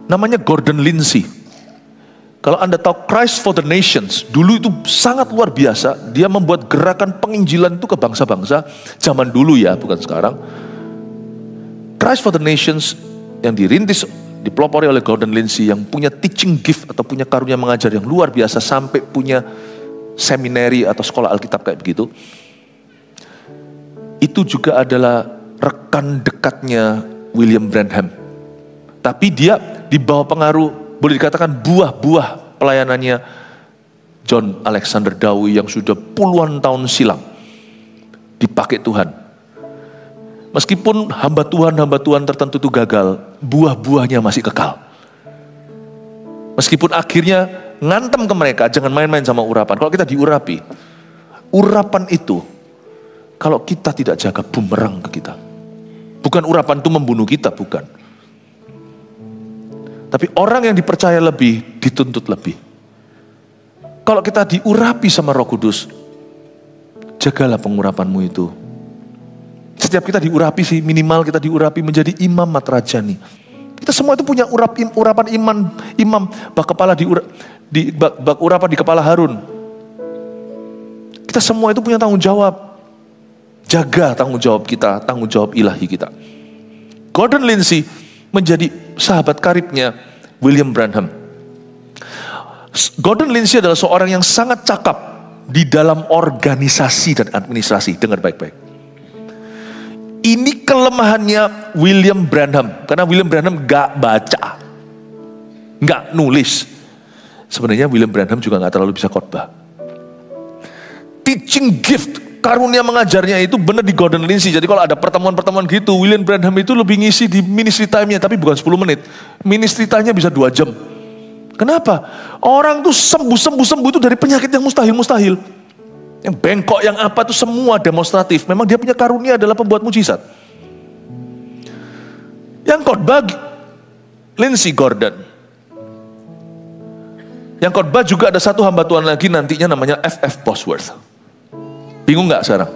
A: Namanya Gordon Lindsay. Kalau Anda tahu Christ for the Nations, dulu itu sangat luar biasa. Dia membuat gerakan penginjilan itu ke bangsa-bangsa. Zaman dulu ya, bukan sekarang. Christ for the Nations yang dirintis, dipelopori oleh Gordon Lindsay, yang punya teaching gift atau punya karunia mengajar yang luar biasa, sampai punya seminari atau sekolah Alkitab kayak begitu. Itu juga adalah rekan dekatnya William Branham. Tapi dia di bawah pengaruh, boleh dikatakan buah-buah pelayanannya John Alexander Dowie yang sudah puluhan tahun silam dipakai Tuhan. Meskipun hamba Tuhan tertentu itu gagal, buah-buahnya masih kekal. Meskipun akhirnya ngantem ke mereka, jangan main-main sama urapan. Kalau kita diurapi, urapan itu kalau kita tidak jaga bumerang ke kita. Bukan urapan itu membunuh kita, bukan. Tapi orang yang dipercaya lebih, dituntut lebih. Kalau kita diurapi sama Roh Kudus, jagalah pengurapanmu itu. Setiap kita diurapi sih, minimal kita diurapi menjadi imam matrajani. Kita semua itu punya urapan imam bak kepala bak urapan di kepala Harun. Kita semua itu punya tanggung jawab. Jaga tanggung jawab kita, tanggung jawab ilahi kita. Gordon Lindsay menjadi sahabat karibnya William Branham. Gordon Lindsay adalah seorang yang sangat cakap di dalam organisasi dan administrasi. Dengar baik-baik. Ini kelemahannya William Branham. Karena William Branham gak baca, gak nulis. Sebenarnya William Branham juga gak terlalu bisa khotbah. Teaching gift, karunia mengajarnya itu benar di Gordon Lindsay. Jadi kalau ada pertemuan-pertemuan gitu, William Branham itu lebih ngisi di ministry time-nya, tapi bukan 10 menit. Ministry time-nya bisa 2 jam. Kenapa? Orang tuh sembuh itu dari penyakit yang mustahil-mustahil. Yang bengkok, yang apa tuh semua demonstratif. Memang dia punya karunia adalah pembuat mujizat. Yang khotbah Lindsay Gordon. Yang khotbah juga ada satu hamba Tuhan lagi nantinya namanya F.F. Bosworth. Bingung gak sekarang?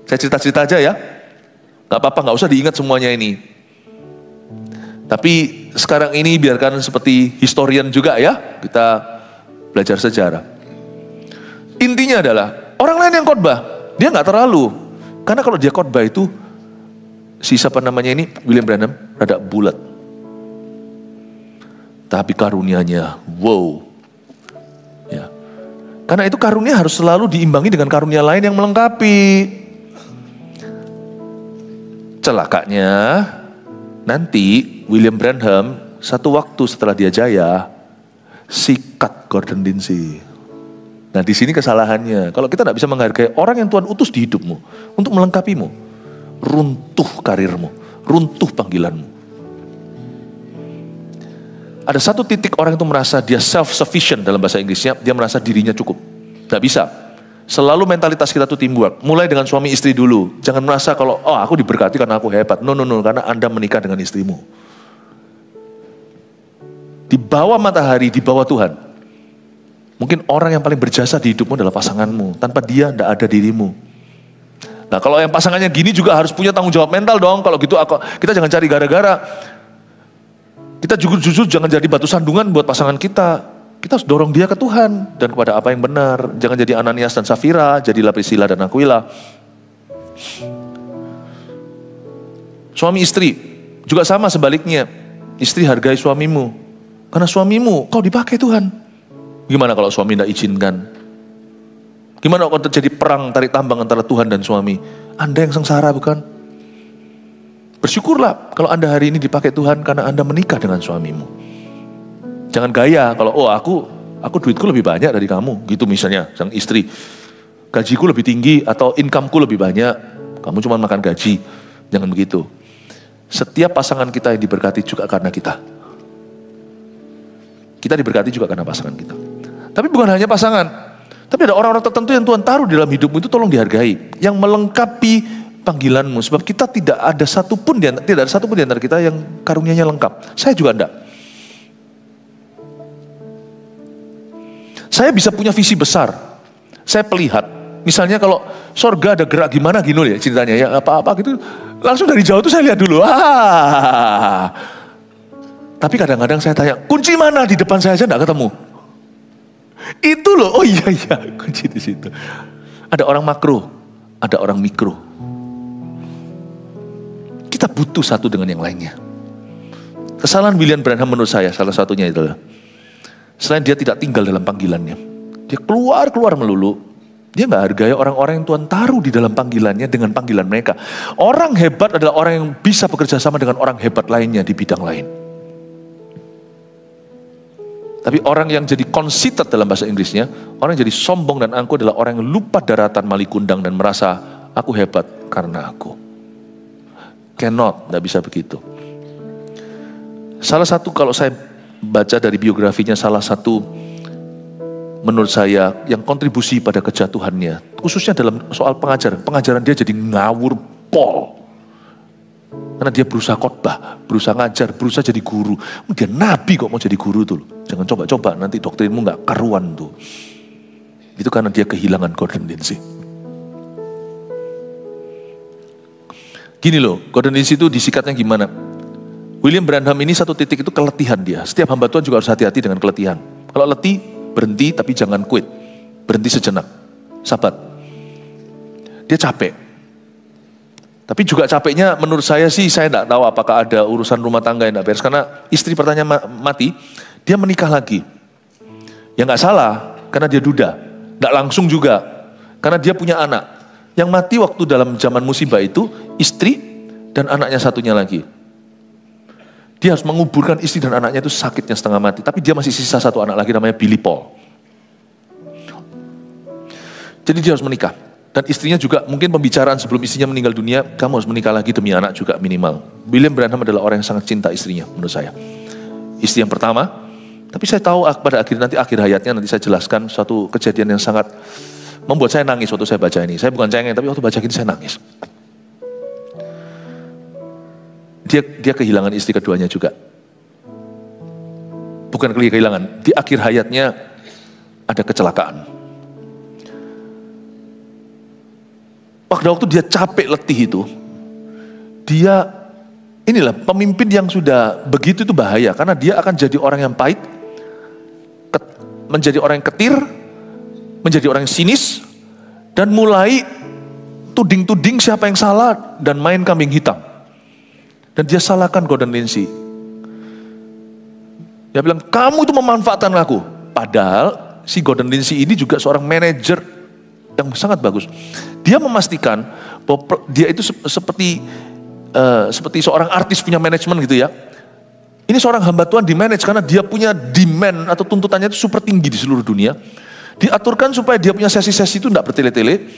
A: Saya cerita-cerita aja ya. Gak apa-apa, gak usah diingat semuanya ini. Tapi sekarang ini biarkan seperti historian juga ya. Kita belajar sejarah. Intinya adalah, orang lain yang khotbah, dia gak terlalu. Karena kalau dia khotbah itu, siapa namanya ini, William Branham, rada bulat. Tapi karunianya, wow. Ya. Karena itu karunia harus selalu diimbangi dengan karunia lain yang melengkapi. Celakanya, nanti William Branham satu waktu setelah dia jaya, sikat Gordon Lindsay. Nah di sini kesalahannya. Kalau kita tidak bisa menghargai orang yang Tuhan utus di hidupmu untuk melengkapimu, runtuh karirmu, runtuh panggilanmu. Ada satu titik orang itu merasa dia self-sufficient dalam bahasa Inggrisnya, dia merasa dirinya cukup. Tidak bisa. Selalu mentalitas kita tuh teamwork. Mulai dengan suami istri dulu. Jangan merasa kalau, oh aku diberkati karena aku hebat. No, karena Anda menikah dengan istrimu. Di bawah matahari, di bawah Tuhan. Mungkin orang yang paling berjasa di hidupmu adalah pasanganmu. Tanpa dia, tidak ada dirimu. Nah kalau yang pasangannya gini juga harus punya tanggung jawab mental dong. Kalau gitu kita jangan cari gara-gara. Kita jujur jangan jadi batu sandungan buat pasangan kita. Kita harus dorong dia ke Tuhan dan kepada apa yang benar. Jangan jadi Ananias dan Safira, jadilah Priscilla dan Aquila. Suami istri juga sama sebaliknya. Istri hargai suamimu. Karena suamimu kau dipakai Tuhan. Gimana kalau suami tidak izinkan? Gimana kalau terjadi perang tarik tambang antara Tuhan dan suami? Anda yang sengsara bukan? Bersyukurlah kalau Anda hari ini dipakai Tuhan karena Anda menikah dengan suamimu. Jangan gaya kalau aku duitku lebih banyak dari kamu, gitu misalnya sang istri. Gajiku lebih tinggi atau incomeku lebih banyak, kamu cuma makan gaji. Jangan begitu. Setiap pasangan kita yang diberkati juga karena kita. Kita diberkati juga karena pasangan kita. Tapi bukan hanya pasangan, tapi ada orang-orang tertentu yang Tuhan taruh di dalam hidupmu itu tolong dihargai, yang melengkapi panggilanmu, sebab kita tidak ada satupun di antara kita yang karunianya lengkap. Saya juga enggak. Saya bisa punya visi besar. Saya pelihat. Misalnya kalau sorga ada gerak gimana gini ya ceritanya ya apa-apa gitu. Langsung dari jauh tuh saya lihat dulu. Tapi kadang-kadang saya tanya, kunci mana? Di depan saya aja enggak ketemu. Itu loh, oh iya kunci di situ. Ada orang makro, ada orang mikro. Kita butuh satu dengan yang lainnya. Kesalahan William Branham menurut saya salah satunya adalah selain dia tidak tinggal dalam panggilannya, dia keluar melulu. Dia nggak hargai orang-orang yang Tuhan taruh di dalam panggilannya dengan panggilan mereka. Orang hebat adalah orang yang bisa bekerja sama dengan orang hebat lainnya di bidang lain. Tapi orang yang jadi conceited dalam bahasa Inggrisnya, orang yang jadi sombong dan angkuh adalah orang yang lupa daratan malikundang dan merasa aku hebat karena aku. Cannot, nggak bisa begitu. Salah satu kalau saya baca dari biografinya, salah satu menurut saya yang kontribusi pada kejatuhannya, khususnya dalam soal pengajaran dia jadi ngawur pol. Karena dia berusaha khotbah, berusaha ngajar, berusaha jadi guru. Dia nabi kok mau jadi guru tuh. Jangan coba-coba, nanti doktrinmu gak karuan tuh. Itu karena dia kehilangan Gordon Lindsay. Gini loh, Gordon Lindsay itu disikatnya gimana? William Branham ini satu titik itu keletihan dia. Setiap hamba Tuhan juga harus hati-hati dengan keletihan. Kalau letih, berhenti tapi jangan quit. Berhenti sejenak. Sabat. Dia capek. Tapi juga capeknya menurut saya sih, saya tidak tahu apakah ada urusan rumah tangga yang tidak beres. Karena istri pertanyaan mati, dia menikah lagi. Ya nggak salah, karena dia duda. Tidak langsung juga, karena dia punya anak. Yang mati waktu dalam zaman musibah itu, istri dan anaknya satunya lagi. Dia harus menguburkan istri dan anaknya itu sakitnya setengah mati. Tapi dia masih sisa satu anak lagi namanya Billy Paul. Jadi dia harus menikah. Dan istrinya juga mungkin pembicaraan sebelum istrinya meninggal dunia, kamu harus menikah lagi demi anak juga minimal. William Branham adalah orang yang sangat cinta istrinya menurut saya. Istri yang pertama, tapi saya tahu pada akhir hayatnya nanti saya jelaskan suatu kejadian yang sangat membuat saya nangis waktu saya baca ini. Saya bukan cengeng, tapi waktu baca ini saya nangis. Dia kehilangan istri keduanya juga. Bukan kehilangan, di akhir hayatnya ada kecelakaan. Waktu dia capek letih itu, dia inilah pemimpin yang sudah begitu itu bahaya. Karena dia akan jadi orang yang pahit, menjadi orang yang ketir, menjadi orang yang sinis, dan mulai tuding-tuding siapa yang salah dan main kambing hitam. Dan dia salahkan Gordon Lindsay. Dia bilang, kamu itu memanfaatkan aku. Padahal si Gordon Lindsay ini juga seorang manajer yang sangat bagus. Dia memastikan bahwa dia itu seperti seorang artis punya manajemen gitu ya. Ini seorang hamba Tuhan di-manage karena dia punya demand atau tuntutannya itu super tinggi di seluruh dunia. Diaturkan supaya dia punya sesi-sesi itu tidak bertele-tele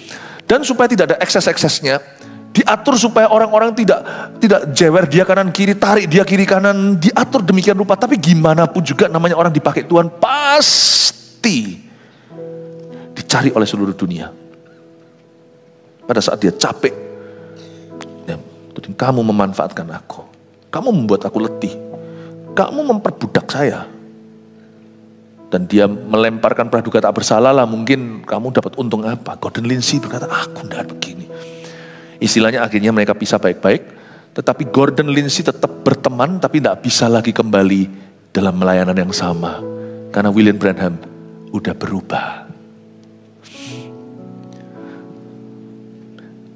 A: dan supaya tidak ada ekses-eksesnya. Diatur supaya orang-orang tidak jewer dia kanan kiri, tarik dia kiri kanan, diatur demikian rupa. Tapi gimana pun juga namanya orang dipakai Tuhan pasti dicari oleh seluruh dunia. Pada saat dia capek, ya, kamu memanfaatkan aku, kamu membuat aku letih, kamu memperbudak saya. Dan dia melemparkan praduga tak bersalah lah, mungkin kamu dapat untung apa? Gordon Lindsay berkata, aku tidak begini. Istilahnya akhirnya mereka pisah baik-baik, tetapi Gordon Lindsay tetap berteman, tapi tidak bisa lagi kembali dalam melayanan yang sama. Karena William Branham udah berubah.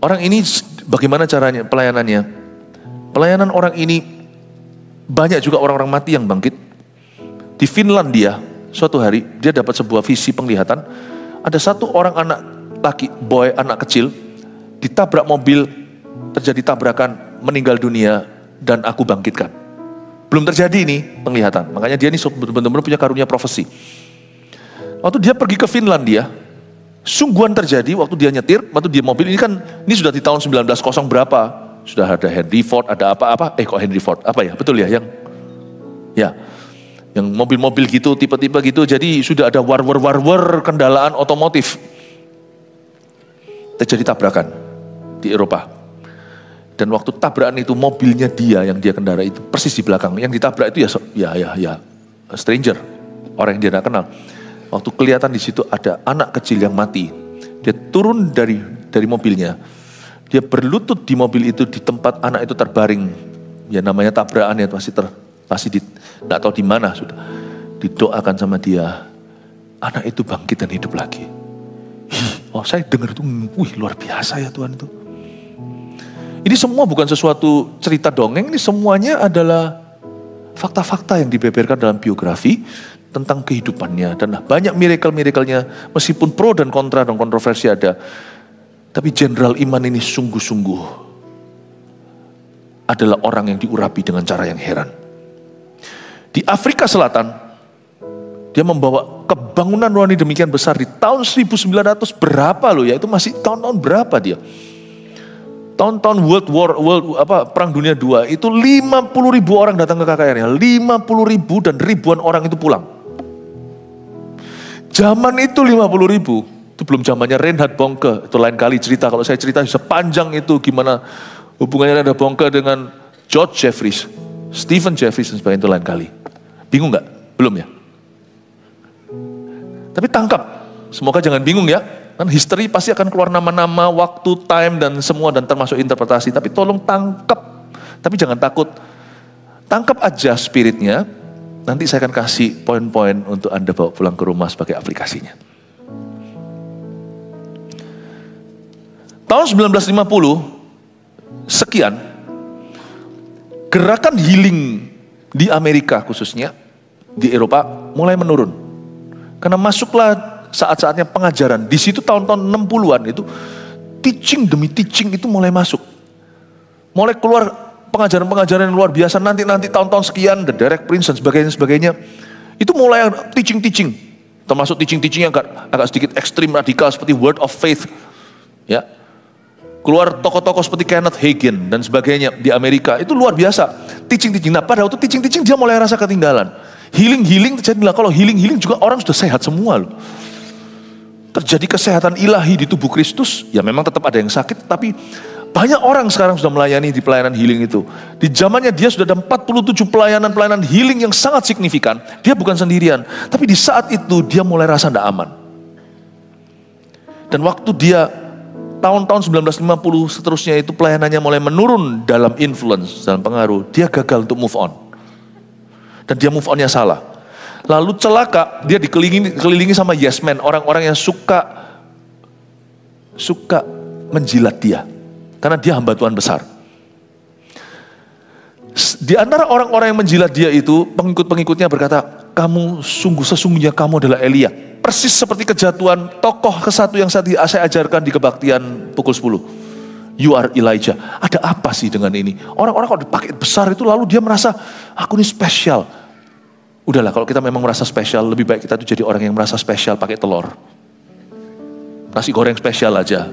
A: Orang ini bagaimana caranya pelayanannya? Pelayanan orang ini banyak juga orang-orang mati yang bangkit. Di Finlandia suatu hari dia dapat sebuah visi penglihatan. Ada satu orang anak laki, anak kecil ditabrak mobil, terjadi tabrakan, meninggal dunia dan aku bangkitkan. Belum terjadi ini penglihatan. Makanya dia ini benar-benar punya karunia profesi. Waktu dia pergi ke Finlandia, sungguhan terjadi waktu dia nyetir, waktu dia mobil ini kan, ini sudah di tahun 1900 berapa, sudah ada Henry Ford, ada apa-apa, kok Henry Ford, apa ya, betul ya, yang mobil-mobil gitu, tipe-tipe gitu, jadi sudah ada war kendalaan otomotif, terjadi tabrakan di Eropa, dan waktu tabrakan itu mobilnya dia yang dia kendara itu persis di belakang, yang ditabrak itu ya stranger, orang yang dia tidak kenal. Waktu kelihatan di situ ada anak kecil yang mati. Dia turun dari mobilnya. Dia berlutut di mobil itu di tempat anak itu terbaring. Ya namanya tabrakan ya, masih nggak tahu di mana sudah. Didoakan sama dia. Anak itu bangkit dan hidup lagi. Oh saya dengar itu, wih luar biasa ya Tuhan itu. Ini semua bukan sesuatu cerita dongeng, ini semuanya adalah fakta-fakta yang dibeberkan dalam biografi tentang kehidupannya. Dan banyak miracle-miracle-nya, meskipun pro dan kontra dan kontroversi ada. Tapi jenderal iman ini sungguh-sungguh adalah orang yang diurapi dengan cara yang heran. Di Afrika Selatan, dia membawa kebangunan rohani demikian besar di tahun 1900 berapa loh ya, itu masih tahun-tahun berapa dia. Tahun-tahun Perang Dunia II itu 50.000 orang datang ke KKR-nya, 50.000 dan ribuan orang itu pulang. Zaman itu 50.000, itu belum zamannya Reinhard Bonke, itu lain kali cerita. Kalau saya cerita sepanjang itu gimana hubungannya Reinhard Bonke dengan George Jeffreys, Stephen Jeffreys dan sebagainya, itu lain kali. Bingung nggak? Belum ya? Tapi tangkap, semoga jangan bingung ya. Kan history pasti akan keluar nama-nama, waktu, time dan semua dan termasuk interpretasi. Tapi tolong tangkap, tapi jangan takut. Tangkap aja spiritnya. Nanti saya akan kasih poin-poin untuk Anda bawa pulang ke rumah sebagai aplikasinya. Tahun 1950 sekian, gerakan healing di Amerika khususnya, di Eropa mulai menurun. Karena masuklah saat-saatnya pengajaran. Di situ tahun-tahun 60-an itu teaching demi teaching itu mulai masuk. Mulai keluar pengajaran-pengajaran yang luar biasa, nanti tahun-tahun sekian, The Derek Prince dan sebagainya, itu mulai teaching, termasuk teaching yang agak sedikit ekstrim, radikal seperti Word of Faith, ya, keluar tokoh-tokoh seperti Kenneth Hagin dan sebagainya di Amerika, itu luar biasa, teaching. Nah pada waktu teaching dia mulai rasa ketinggalan, healing terjadilah, kalau healing juga orang sudah sehat semua loh. Terjadi kesehatan ilahi di tubuh Kristus, ya memang tetap ada yang sakit, tapi banyak orang sekarang sudah melayani di pelayanan healing itu. Di zamannya dia sudah ada 47 pelayanan healing yang sangat signifikan. Dia bukan sendirian. Tapi di saat itu dia mulai rasa tidak aman. Dan waktu dia tahun-tahun 1950 seterusnya itu pelayanannya mulai menurun dalam influence, dalam pengaruh. Dia gagal untuk move on. Dan dia move onnya salah. Lalu celaka, dia dikelilingi sama yes men. Orang-orang yang suka menjilat dia. Karena dia hamba Tuhan besar. Di antara orang-orang yang menjilat dia itu, pengikut-pengikutnya berkata, sesungguhnya kamu adalah Elia. Persis seperti kejatuhan tokoh ke-1 yang saya ajarkan di kebaktian pukul 10. You are Elijah. Ada apa sih dengan ini? Orang-orang kalau dipakai besar itu lalu dia merasa, aku ini spesial. Udahlah, kalau kita memang merasa spesial, lebih baik kita tuh jadi orang yang merasa spesial pakai telur. Nasi goreng spesial aja.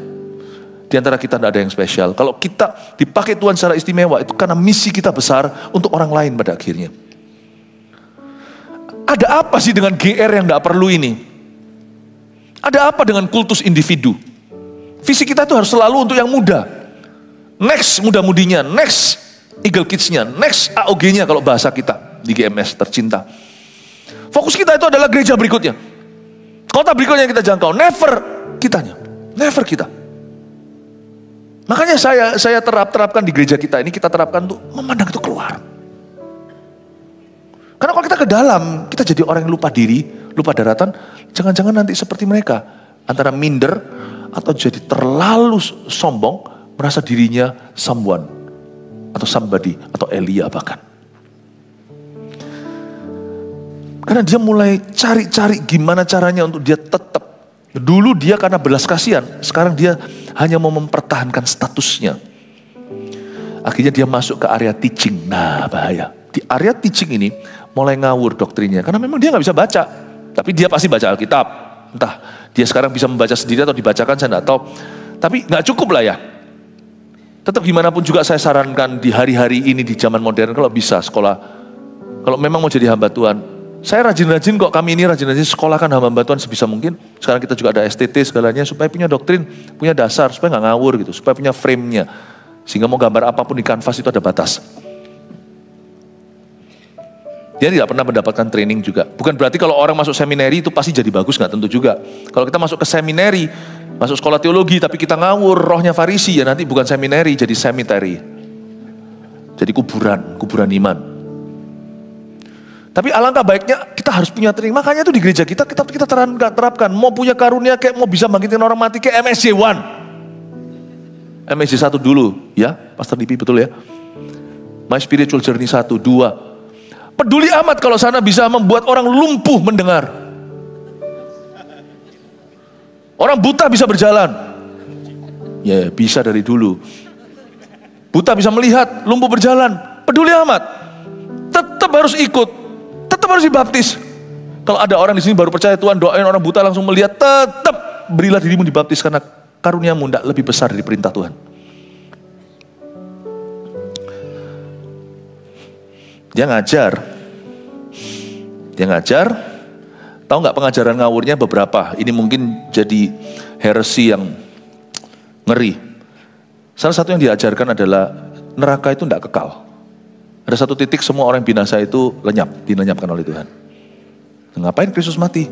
A: Di antara kita tidak ada yang spesial. Kalau kita dipakai Tuhan secara istimewa, itu karena misi kita besar untuk orang lain pada akhirnya. Ada apa sih dengan GR yang tidak perlu ini? Ada apa dengan kultus individu? Visi kita itu harus selalu untuk yang muda. Next muda-mudinya, next Eagle Kids-nya, next AOG-nya kalau bahasa kita di GMS tercinta. Fokus kita itu adalah gereja berikutnya. Kota berikutnya yang kita jangkau, never kita. Makanya saya terapkan di gereja kita ini, kita terapkan untuk memandang itu keluar. Karena kalau kita ke dalam, kita jadi orang yang lupa diri, lupa daratan, jangan-jangan nanti seperti mereka. Antara minder, atau jadi terlalu sombong, merasa dirinya someone, atau somebody, atau Elia bahkan. Karena dia mulai cari-cari gimana caranya untuk dia tetap. Dulu dia karena belas kasihan, sekarang dia hanya mau mempertahankan statusnya. Akhirnya dia masuk ke area teaching. Nah bahaya. Di area teaching ini mulai ngawur doktrinnya. Karena memang dia gak bisa baca. Tapi dia pasti baca Alkitab. Entah dia sekarang bisa membaca sendiri atau dibacakan, saya gak tahu. Tapi gak cukup lah ya. Tetap gimana pun juga saya sarankan di hari-hari ini di zaman modern, kalau bisa sekolah. Kalau memang mau jadi hamba Tuhan. Saya rajin-rajin kok, kami ini rajin-rajin sekolahkan hamba Tuhan sebisa mungkin. Sekarang kita juga ada STT segalanya supaya punya doktrin, punya dasar, supaya gak ngawur gitu, supaya punya frame-nya. Sehingga mau gambar apapun di kanvas itu ada batas. Dia tidak pernah mendapatkan training juga. Bukan berarti kalau orang masuk seminari itu pasti jadi bagus, nggak tentu juga. Kalau kita masuk ke seminari, masuk sekolah teologi tapi kita ngawur, rohnya Farisi, ya nanti bukan seminari, jadi cemetery. Jadi kuburan iman. Tapi alangkah baiknya kita harus punya training. Makanya itu di gereja kita terapkan. Mau punya karunia kayak mau bisa bangkitin orang mati kayak MSJ 1. MSJ 1 dulu, ya, Pastor Lipi betul ya. My Spiritual Journey 1, 2. Peduli amat kalau sana bisa membuat orang lumpuh mendengar. Orang buta bisa berjalan. Ya, bisa dari dulu. Buta bisa melihat, lumpuh berjalan. Peduli amat. Tetap harus ikut. Tetap harus dibaptis. Kalau ada orang di sini baru percaya Tuhan, doain orang buta langsung melihat, tetap berilah dirimu dibaptis karena karuniamu tidak lebih besar dari perintah Tuhan. Dia ngajar, tahu nggak pengajaran ngawurnya beberapa, ini mungkin jadi heresy yang ngeri. Salah satu yang diajarkan adalah neraka itu tidak kekal. Ada satu titik semua orang yang binasa itu dilenyapkan oleh Tuhan. Ngapain Kristus mati?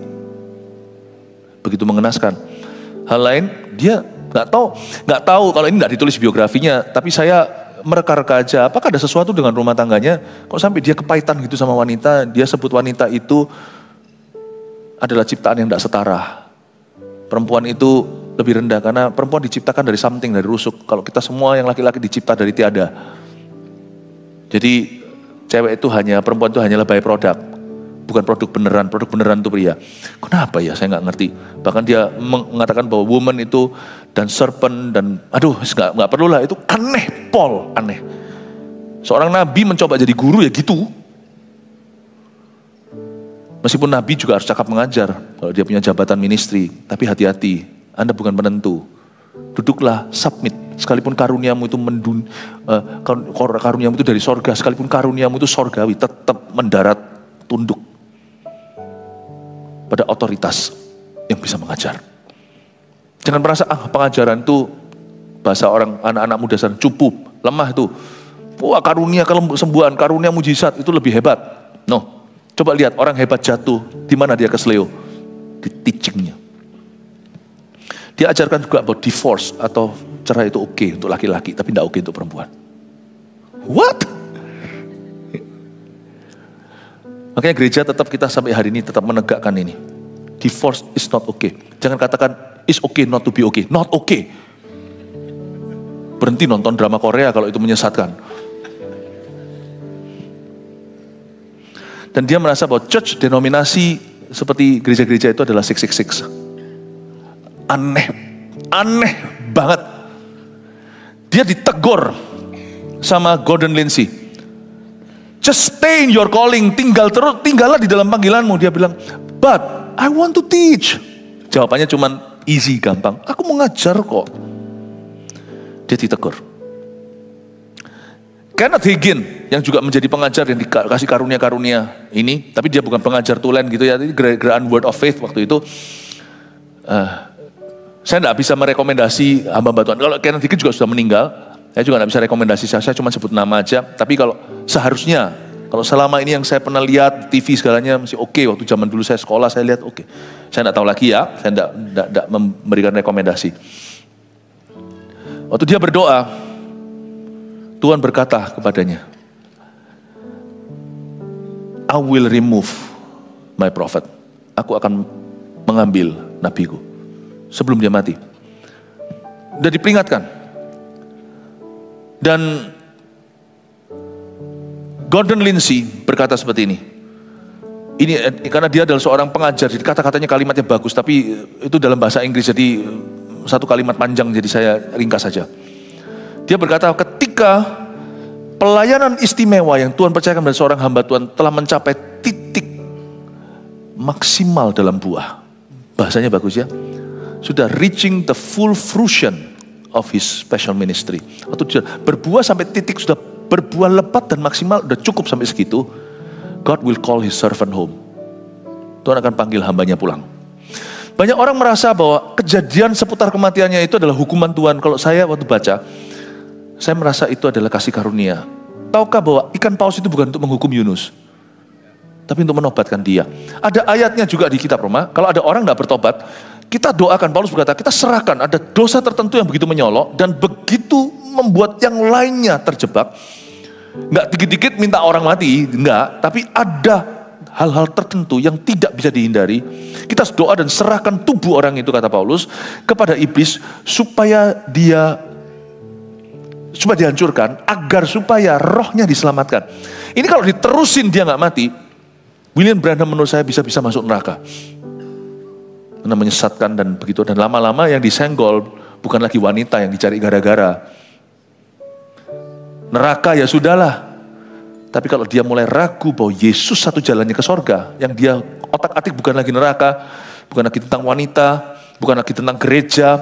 A: Begitu mengenaskan. Hal lain, dia nggak tahu kalau ini nggak ditulis biografinya, tapi saya mereka-reka aja, apakah ada sesuatu dengan rumah tangganya, kok sampai dia kepahitan gitu sama wanita, dia sebut wanita itu adalah ciptaan yang tidak setara. Perempuan itu lebih rendah, karena perempuan diciptakan dari something, dari rusuk. Kalau kita semua yang laki-laki dicipta dari tiada. Jadi perempuan itu hanyalah by product, bukan produk beneran itu pria. Kenapa ya, saya nggak ngerti. Bahkan dia mengatakan bahwa woman itu dan serpent dan nggak perlu lah, itu aneh, aneh. Seorang nabi mencoba jadi guru ya gitu. Meskipun nabi juga harus cakap mengajar kalau dia punya jabatan ministry, tapi hati-hati, Anda bukan penentu. Duduklah, submit, sekalipun karuniamu itu karuniamu itu dari sorga, sekalipun karuniamu itu sorgawi, tetap mendarat tunduk pada otoritas yang bisa mengajar. Jangan merasa pengajaran itu bahasa orang anak-anak muda sana cupu, lemah itu. Wah, karunia kesembuhan, karunia mujizat itu lebih hebat. No, coba lihat orang hebat jatuh, di mana dia kesleo? Di teachingnya. Dia ajarkan juga about divorce atau cerai itu oke untuk laki-laki, tapi tidak oke untuk perempuan. What? Makanya gereja tetap kita sampai hari ini tetap menegakkan ini. Divorce is not okay. Jangan katakan is okay not to be okay. Not okay. Berhenti nonton drama Korea kalau itu menyesatkan. Dan dia merasa bahwa church denominasi seperti gereja-gereja itu adalah 666. Aneh banget. Dia ditegur sama Gordon Lindsay. Just stay in your calling, tinggallah di dalam panggilanmu. Dia bilang, but I want to teach. Jawabannya cuman easy, gampang. Aku mau ngajar kok. Dia ditegur. Kenneth Hagin yang juga menjadi pengajar yang dikasih karunia-karunia ini, tapi dia bukan pengajar tulen gitu ya, ini gerakan Word of Faith waktu itu. Saya tidak bisa merekomendasi hamba Tuhan. Kalau Kenneth Hagin juga sudah meninggal, saya juga tidak bisa rekomendasi, saya cuma sebut nama aja. Tapi kalau seharusnya, kalau selama ini yang saya pernah lihat TV segalanya masih oke. Waktu zaman dulu saya sekolah saya lihat oke. Saya tidak tahu lagi ya, saya tidak memberikan rekomendasi. Waktu dia berdoa, Tuhan berkata kepadanya, I will remove my prophet. Aku akan mengambil nabiku sebelum dia mati. Dan diperingatkan. Dan Gordon Lindsay berkata seperti ini. Ini karena dia adalah seorang pengajar, jadi kata-katanya kalimatnya bagus, tapi itu dalam bahasa Inggris, jadi satu kalimat panjang, jadi saya ringkas saja. Dia berkata, ketika pelayanan istimewa yang Tuhan percayakan pada seorang hamba Tuhan telah mencapai titik maksimal dalam buah. Bahasanya bagus ya. Sudah reaching the full fruition of his special ministry. Waktu dia berbuah sampai titik sudah berbuah lebat dan maksimal, udah cukup sampai segitu, God will call his servant home. Tuhan akan panggil hambanya pulang. Banyak orang merasa bahwa kejadian seputar kematiannya itu adalah hukuman Tuhan. Kalau saya waktu baca, saya merasa itu adalah kasih karunia. Tahukah bahwa ikan paus itu bukan untuk menghukum Yunus? tapi untuk menobatkan dia. Ada ayatnya juga di kitab Roma, kalau ada orang tidak bertobat, kita doakan. Paulus berkata, kita serahkan, ada dosa tertentu yang begitu menyolok, dan begitu membuat yang lainnya terjebak. Enggak dikit-dikit minta orang mati, enggak, tapi ada hal-hal tertentu yang tidak bisa dihindari. Kita doa dan serahkan tubuh orang itu, kata Paulus, kepada iblis supaya dihancurkan, agar supaya rohnya diselamatkan. Ini kalau diterusin dia nggak mati, William Branham menurut saya bisa masuk neraka. Karena menyesatkan dan begitu, dan lama-lama yang disenggol bukan lagi wanita yang dicari gara-gara. Neraka ya sudahlah. Tapi kalau dia mulai ragu bahwa Yesus satu jalannya ke sorga, yang dia otak-atik bukan lagi neraka, bukan lagi tentang wanita, bukan lagi tentang gereja.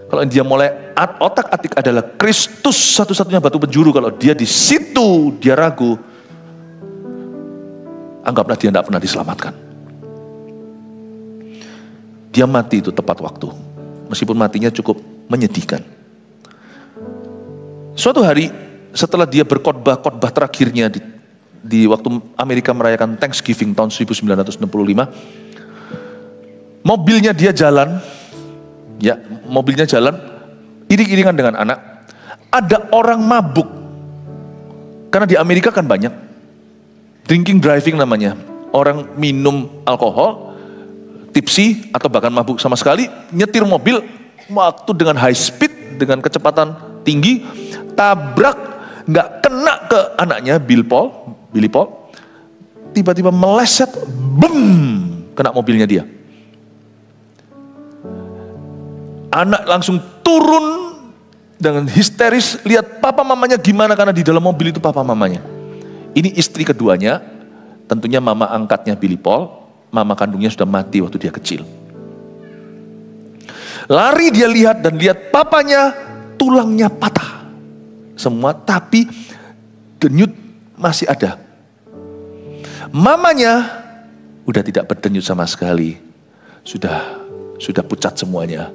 A: Kalau dia mulai otak-atik adalah Kristus satu-satunya batu penjuru, kalau dia di situ dia ragu, anggaplah dia tidak pernah diselamatkan. Dia mati itu tepat waktu, meskipun matinya cukup menyedihkan. Suatu hari, setelah dia berkhotbah terakhirnya di waktu Amerika merayakan Thanksgiving tahun 1965, mobilnya dia jalan, iring-iringan dengan anak. Ada orang mabuk, karena di Amerika kan banyak drinking driving namanya, orang minum alkohol, tipsi atau bahkan mabuk sama sekali, nyetir mobil waktu dengan high speed, dengan kecepatan tinggi, tabrak, nggak kena ke anaknya Billy Paul, tiba-tiba meleset, kena mobilnya dia. Anak langsung turun dengan histeris, lihat papa mamanya gimana, karena di dalam mobil itu papa mamanya. Ini istri keduanya, tentunya mama angkatnya Billy Paul, mama kandungnya sudah mati waktu dia kecil. Lari dia lihat papanya tulangnya patah semua, tapi denyut masih ada. Mamanya udah tidak berdenyut sama sekali, sudah pucat semuanya,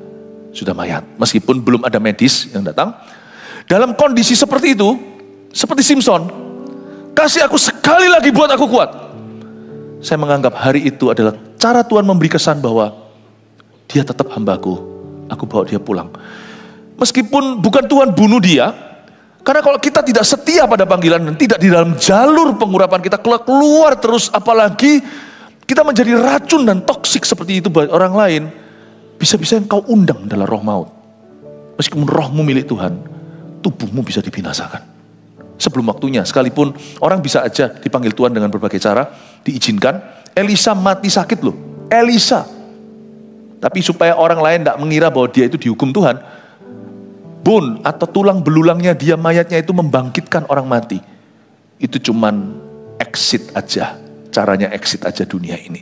A: sudah mayat. Meskipun belum ada medis yang datang. Dalam kondisi seperti itu, seperti Simpson, kasih aku sekali lagi buat aku kuat. Saya menganggap hari itu adalah cara Tuhan memberi kesan bahwa dia tetap hambaku, aku bawa dia pulang. Meskipun bukan Tuhan bunuh dia, karena kalau kita tidak setia pada panggilan dan tidak di dalam jalur pengurapan, kita keluar terus, apalagi kita menjadi racun dan toksik seperti itu buat orang lain, bisa-bisa yang kau undang adalah roh maut. Meskipun rohmu milik Tuhan, tubuhmu bisa dibinasakan sebelum waktunya. Sekalipun orang bisa aja dipanggil Tuhan dengan berbagai cara, diizinkan. Elisa mati sakit loh, Elisa. Tapi supaya orang lain tidak mengira bahwa dia itu dihukum Tuhan, bone atau tulang belulangnya dia, mayatnya itu membangkitkan orang mati. Itu cuman exit aja, caranya exit aja dunia ini.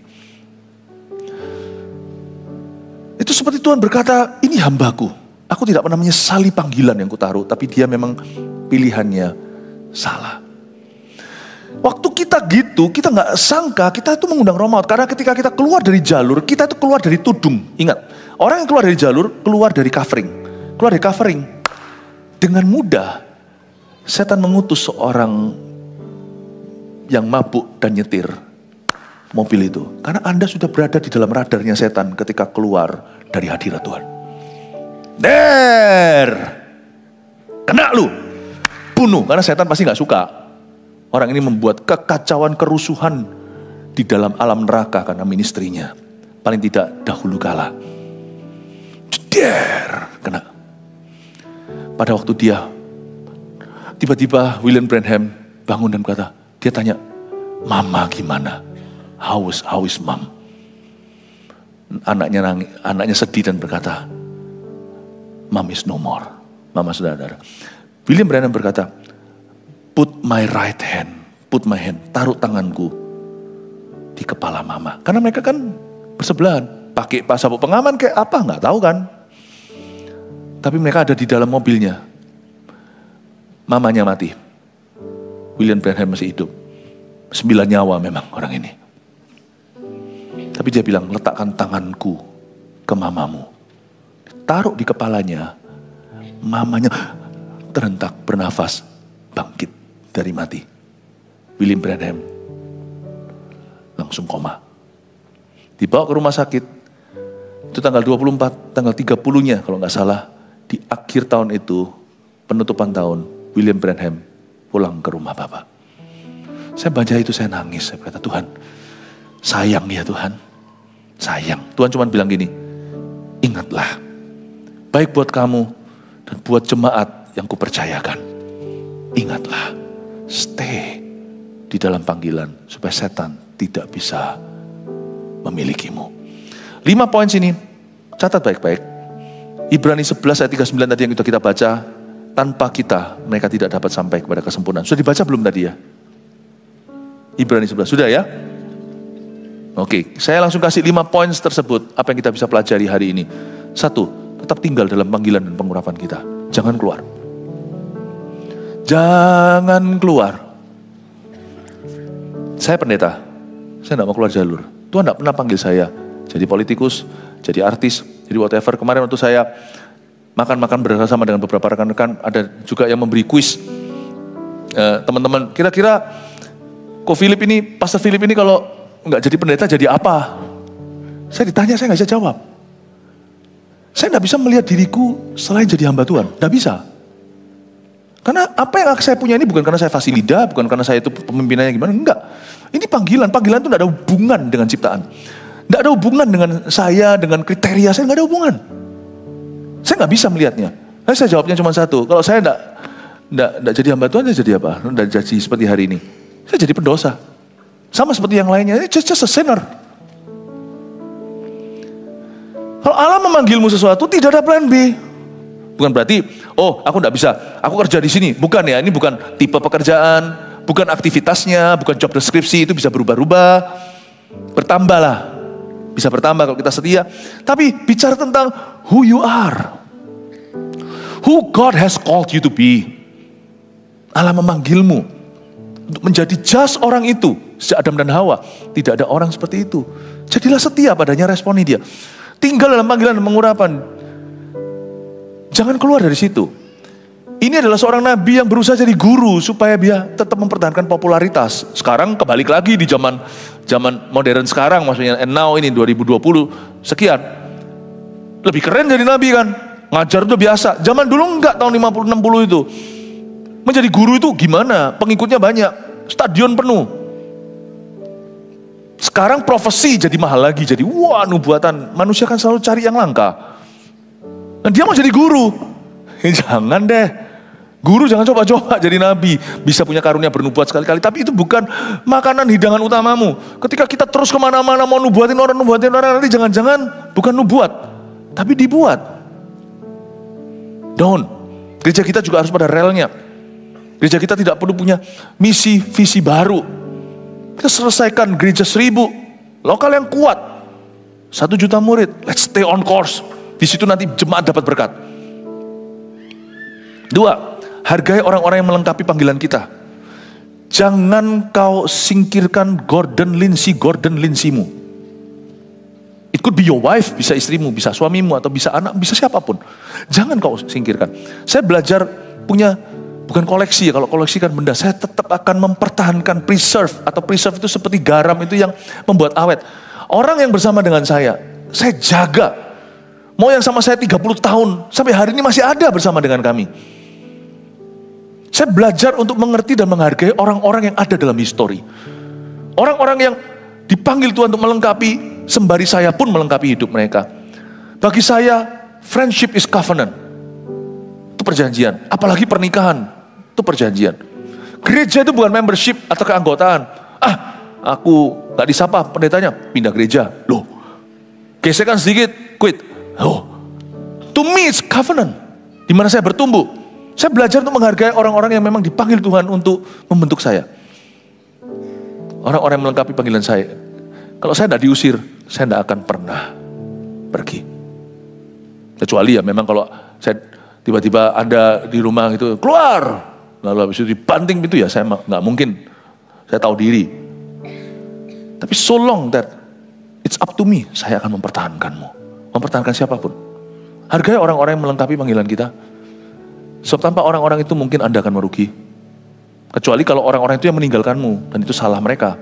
A: Itu seperti Tuhan berkata, ini hambaku, aku tidak pernah menyesali panggilan yang kutaruh, tapi dia memang pilihannya salah. Waktu kita gitu, kita nggak sangka kita itu mengundang roh maut, karena ketika kita keluar dari jalur, kita itu keluar dari tudung. Ingat, orang yang keluar dari jalur, keluar dari covering. Dengan mudah, setan mengutus seorang yang mabuk dan nyetir mobil itu. Karena Anda sudah berada di dalam radarnya setan ketika keluar dari hadirat Tuhan. Kena lu, bunuh. Karena setan pasti gak suka. Orang ini membuat kekacauan, kerusuhan di dalam alam neraka karena ministrinya. Paling tidak dahulu kala. Kena. Pada waktu dia, tiba-tiba William Branham bangun dan berkata, dia tanya, mama gimana? How is mom? Anaknya nangis, anaknya sedih dan berkata, mom is no more. Mama sudah ada. William Branham berkata, put my hand, taruh tanganku di kepala mama. Karena mereka kan bersebelahan, pakai sabuk pengaman kayak apa, nggak tahu kan. Tapi mereka ada di dalam mobilnya. Mamanya mati. William Branham masih hidup. 9 nyawa memang orang ini. Tapi dia bilang, letakkan tanganku ke mamamu. Taruh di kepalanya. Mamanya terhentak, bernafas, bangkit dari mati. William Branham langsung koma. Dibawa ke rumah sakit, itu tanggal 24, tanggal 30-nya kalau nggak salah, di akhir tahun itu, penutupan tahun, William Branham pulang ke rumah Bapak. Saya baca itu, saya nangis, saya berkata, Tuhan, sayang ya Tuhan, sayang. Tuhan cuma bilang gini, ingatlah, baik buat kamu dan buat jemaat yang kupercayakan. Ingatlah, stay di dalam panggilan supaya setan tidak bisa memilikimu. 5 poin sini, catat baik-baik. Ibrani 11 ayat 39 tadi yang kita baca, tanpa kita mereka tidak dapat sampai kepada kesempurnaan. Sudah dibaca belum tadi ya? Ibrani 11, sudah ya? Oke, saya langsung kasih 5 poin tersebut, apa yang kita bisa pelajari hari ini. 1, tetap tinggal dalam panggilan dan pengurapan kita. Jangan keluar. Jangan keluar. Saya pendeta, saya tidak mau keluar jalur. Tuhan tidak pernah panggil saya jadi politikus, jadi artis, jadi whatever. Kemarin waktu saya makan-makan bersama dengan beberapa rekan-rekan, ada juga yang memberi kuis. Teman-teman, kira-kira Pastor Philip ini kalau nggak jadi pendeta jadi apa? Saya ditanya, saya nggak bisa jawab. Saya nggak bisa melihat diriku selain jadi hamba Tuhan, nggak bisa. Karena apa yang saya punya ini bukan karena saya fasilida, bukan karena saya itu pemimpinannya gimana, enggak. Ini panggilan itu nggak ada hubungan dengan ciptaan. Nggak ada hubungan dengan saya, dengan kriteria saya, nggak ada hubungan. Saya nggak bisa melihatnya. Saya jawabnya cuma satu, kalau saya nggak jadi hamba Tuhan, saya jadi apa? Nggak jadi seperti hari ini. Saya jadi pendosa. Sama seperti yang lainnya, just a sinner. Kalau Allah memanggilmu sesuatu, tidak ada plan B. Bukan berarti, oh aku nggak bisa, aku kerja di sini. Bukan ya, ini bukan tipe pekerjaan, bukan aktivitasnya, bukan job deskripsi, itu bisa berubah-ubah. Bertambahlah, bisa bertambah kalau kita setia. Tapi bicara tentang who you are. Who God has called you to be. Allah memanggilmu untuk menjadi just orang itu. Sejak Adam dan Hawa, tidak ada orang seperti itu. Jadilah setia padanya, responi dia. Tinggal dalam panggilan dan pengurapan. Jangan keluar dari situ. Ini adalah seorang nabi yang berusaha jadi guru supaya dia tetap mempertahankan popularitas. Sekarang kebalik lagi di zaman modern sekarang, maksudnya and now ini 2020 sekian. Lebih keren jadi nabi kan. Ngajar itu biasa. Zaman dulu enggak, tahun 50-60 itu. Menjadi guru itu gimana? Pengikutnya banyak. Stadion penuh. Sekarang profesi jadi mahal lagi. Jadi wah, nubuatan. Manusia kan selalu cari yang langka. Dan dia mau jadi guru. Jangan deh. Guru jangan coba-coba jadi nabi. Bisa punya karunia bernubuat sekali-kali. Tapi itu bukan makanan hidangan utamamu. Ketika kita terus kemana-mana mau nubuatin orang, nanti jangan-jangan bukan nubuat. Tapi dibuat. Don't. Gereja kita juga harus pada relnya. Gereja kita tidak perlu punya misi, visi baru. Kita selesaikan gereja 1000. Lokal yang kuat. 1 juta murid. Let's stay on course. Di situ nanti jemaat dapat berkat. 2, hargai orang-orang yang melengkapi panggilan kita. Jangan kau singkirkan Gordon Lindsay-mu. It could be your wife, bisa istrimu, bisa suamimu, atau bisa anak, bisa siapapun. Jangan kau singkirkan. Saya belajar punya, bukan koleksi ya, kalau koleksi kan benda. Saya tetap akan mempertahankan preserve, atau preserve itu seperti garam itu yang membuat awet. Orang yang bersama dengan saya jaga. Mau yang sama saya 30 tahun, sampai hari ini masih ada bersama dengan kami. Saya belajar untuk mengerti dan menghargai orang-orang yang ada dalam histori. Orang-orang yang dipanggil Tuhan untuk melengkapi, sembari saya pun melengkapi hidup mereka. Bagi saya, friendship is covenant. Itu perjanjian. Apalagi pernikahan, itu perjanjian. Gereja itu bukan membership atau keanggotaan. Aku gak disapa pendetanya, pindah gereja. Loh, gesekan sedikit, quit. Oh, to me it's covenant. Dimana saya bertumbuh. Saya belajar untuk menghargai orang-orang yang memang dipanggil Tuhan untuk membentuk saya. Orang-orang yang melengkapi panggilan saya. Kalau saya tidak diusir, saya tidak akan pernah pergi. Kecuali ya memang kalau saya tiba-tiba Anda di rumah itu keluar, lalu habis itu dibanting pintu, ya saya nggak mungkin. Saya tahu diri. Tapi so long that it's up to me, saya akan mempertahankanmu. Mempertahankan siapapun. Hargai orang-orang yang melengkapi panggilan kita. Sebab tanpa orang-orang itu mungkin Anda akan merugi. Kecuali kalau orang-orang itu yang meninggalkanmu, dan itu salah mereka.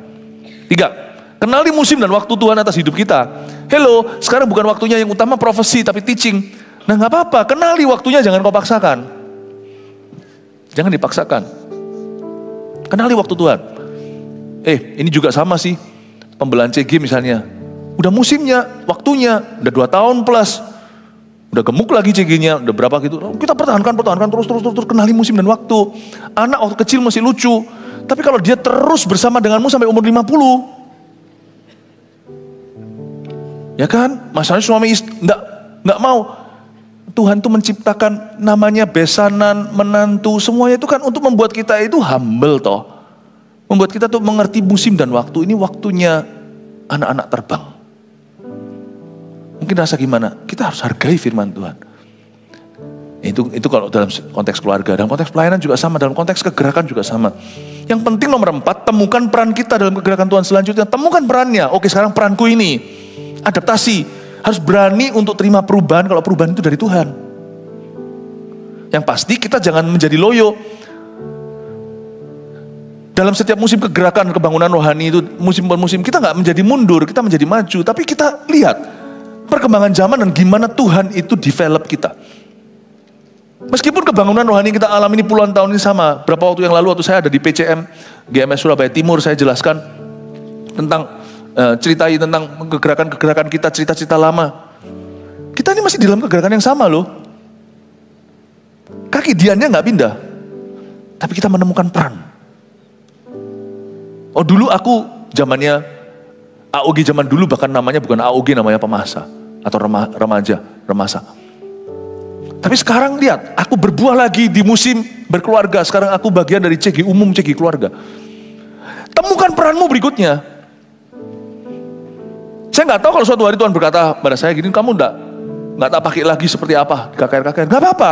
A: 3, Kenali musim dan waktu Tuhan atas hidup kita. Hello, sekarang bukan waktunya yang utama profesi tapi teaching. Nah, nggak apa-apa, kenali waktunya, jangan kau paksakan. Jangan dipaksakan. Kenali waktu Tuhan. Ini juga sama sih, pembelahan CG misalnya. Udah musimnya, waktunya, udah 2 tahun plus. Udah gemuk lagi CG-nya, udah berapa gitu. Kita pertahankan terus, kenali musim dan waktu. Anak waktu kecil masih lucu. Tapi kalau dia terus bersama denganmu sampai umur 50, ya kan, masalahnya suami istri nggak mau. Tuhan tuh menciptakan namanya besanan, menantu, semuanya itu kan untuk membuat kita itu humble toh. Membuat kita tuh mengerti musim dan waktu. Ini waktunya anak-anak terbang. Mungkin rasa gimana? Kita harus hargai firman Tuhan. Itu kalau dalam konteks keluarga, dalam konteks pelayanan juga sama, dalam konteks kegerakan juga sama. Yang penting nomor 4, temukan peran kita dalam kegerakan Tuhan selanjutnya. Temukan perannya. Oke, sekarang peranku ini. Adaptasi, harus berani untuk terima perubahan kalau perubahan itu dari Tuhan. Yang pasti kita jangan menjadi loyo. Dalam setiap musim kegerakan kebangunan rohani itu, musim per musim, kita nggak menjadi mundur, kita menjadi maju. Tapi kita lihat perkembangan zaman dan gimana Tuhan itu develop kita. Meskipun kebangunan rohani kita alami ini puluhan tahun ini sama. Berapa waktu yang lalu waktu saya ada di PCM GMS Surabaya Timur, saya jelaskan tentang ceritai tentang kegerakan-kegerakan kita, cerita-cerita lama. Kita ini masih di dalam kegerakan yang sama loh. Kaki diannya nggak pindah, tapi kita menemukan peran. Oh, dulu aku zamannya AOG zaman dulu, bahkan namanya bukan AOG, namanya pemasa atau remasa. Tapi sekarang lihat, aku berbuah lagi di musim berkeluarga. Sekarang aku bagian dari CG umum, CG keluarga. Temukan peranmu berikutnya. Saya nggak tahu kalau suatu hari Tuhan berkata pada saya gini, kamu nggak tak pakai lagi seperti apa KKR. Nggak apa-apa.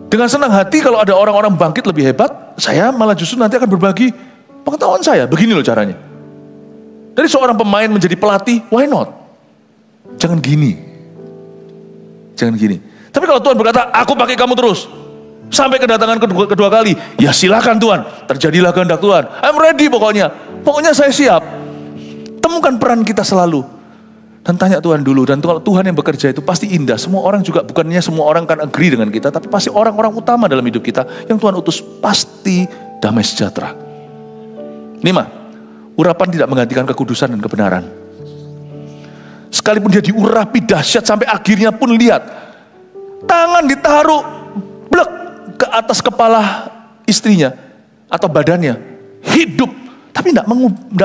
A: Dengan senang hati kalau ada orang-orang bangkit lebih hebat, saya malah justru nanti akan berbagi pengetahuan saya. Begini loh caranya. Dari seorang pemain menjadi pelatih, why not? Jangan gini. Tapi kalau Tuhan berkata, aku pakai kamu terus sampai kedatangan kedua kali, ya silakan Tuhan, terjadilah kehendak Tuhan. I'm ready pokoknya saya siap. Temukan peran kita selalu dan tanya Tuhan dulu. Dan kalau Tuhan yang bekerja itu pasti indah. Semua orang juga, bukannya semua orang kan agree dengan kita, tapi pasti orang-orang utama dalam hidup kita yang Tuhan utus pasti damai sejahtera. 5, urapan tidak menggantikan kekudusan dan kebenaran. Sekalipun dia diurapi dahsyat sampai akhirnya pun lihat, tangan ditaruh blek ke atas kepala istrinya atau badannya, hidup, tapi tidak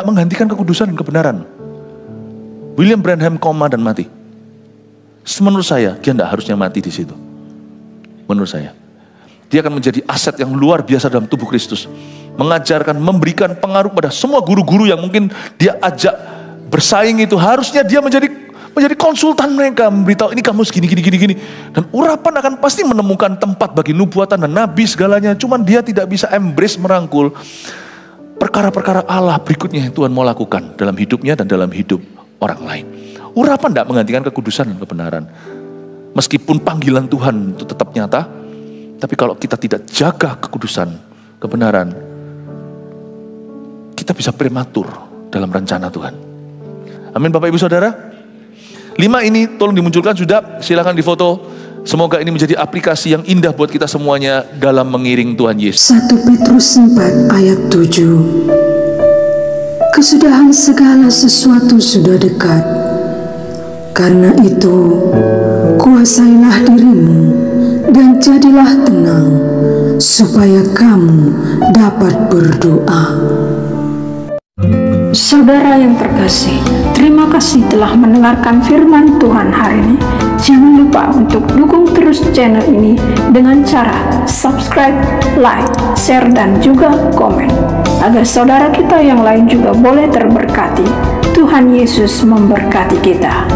A: menggantikan kekudusan dan kebenaran. William Branham koma dan mati. Menurut saya, dia tidak harusnya mati di situ. Menurut saya, dia akan menjadi aset yang luar biasa dalam tubuh Kristus. Mengajarkan, memberikan pengaruh pada semua guru-guru yang mungkin dia ajak bersaing itu. Harusnya dia menjadi konsultan mereka, memberitahu ini kamu segini. Dan urapan akan pasti menemukan tempat bagi nubuatan dan nabi segalanya. Cuman dia tidak bisa embrace, merangkul perkara-perkara Allah berikutnya yang Tuhan mau lakukan dalam hidupnya dan dalam hidup orang lain. Urapan tidak menggantikan kekudusan dan kebenaran. Meskipun panggilan Tuhan itu tetap nyata, tapi kalau kita tidak jaga kekudusan, kebenaran, kita bisa prematur dalam rencana Tuhan. Amin Bapak Ibu Saudara. 5 ini tolong dimunculkan sudah, silakan difoto. Semoga ini menjadi aplikasi yang indah buat kita semuanya dalam mengiring Tuhan Yesus.
C: 1 Petrus 4 ayat 7. Kesudahan segala sesuatu sudah dekat. Karena itu, kuasailah dirimu dan jadilah tenang, supaya kamu dapat berdoa.
D: Saudara yang terkasih, terima kasih telah mendengarkan firman Tuhan hari ini. Jangan lupa untuk dukung terus channel ini dengan cara subscribe, like, share, dan juga komen, agar saudara kita yang lain juga boleh terberkati. Tuhan Yesus memberkati kita.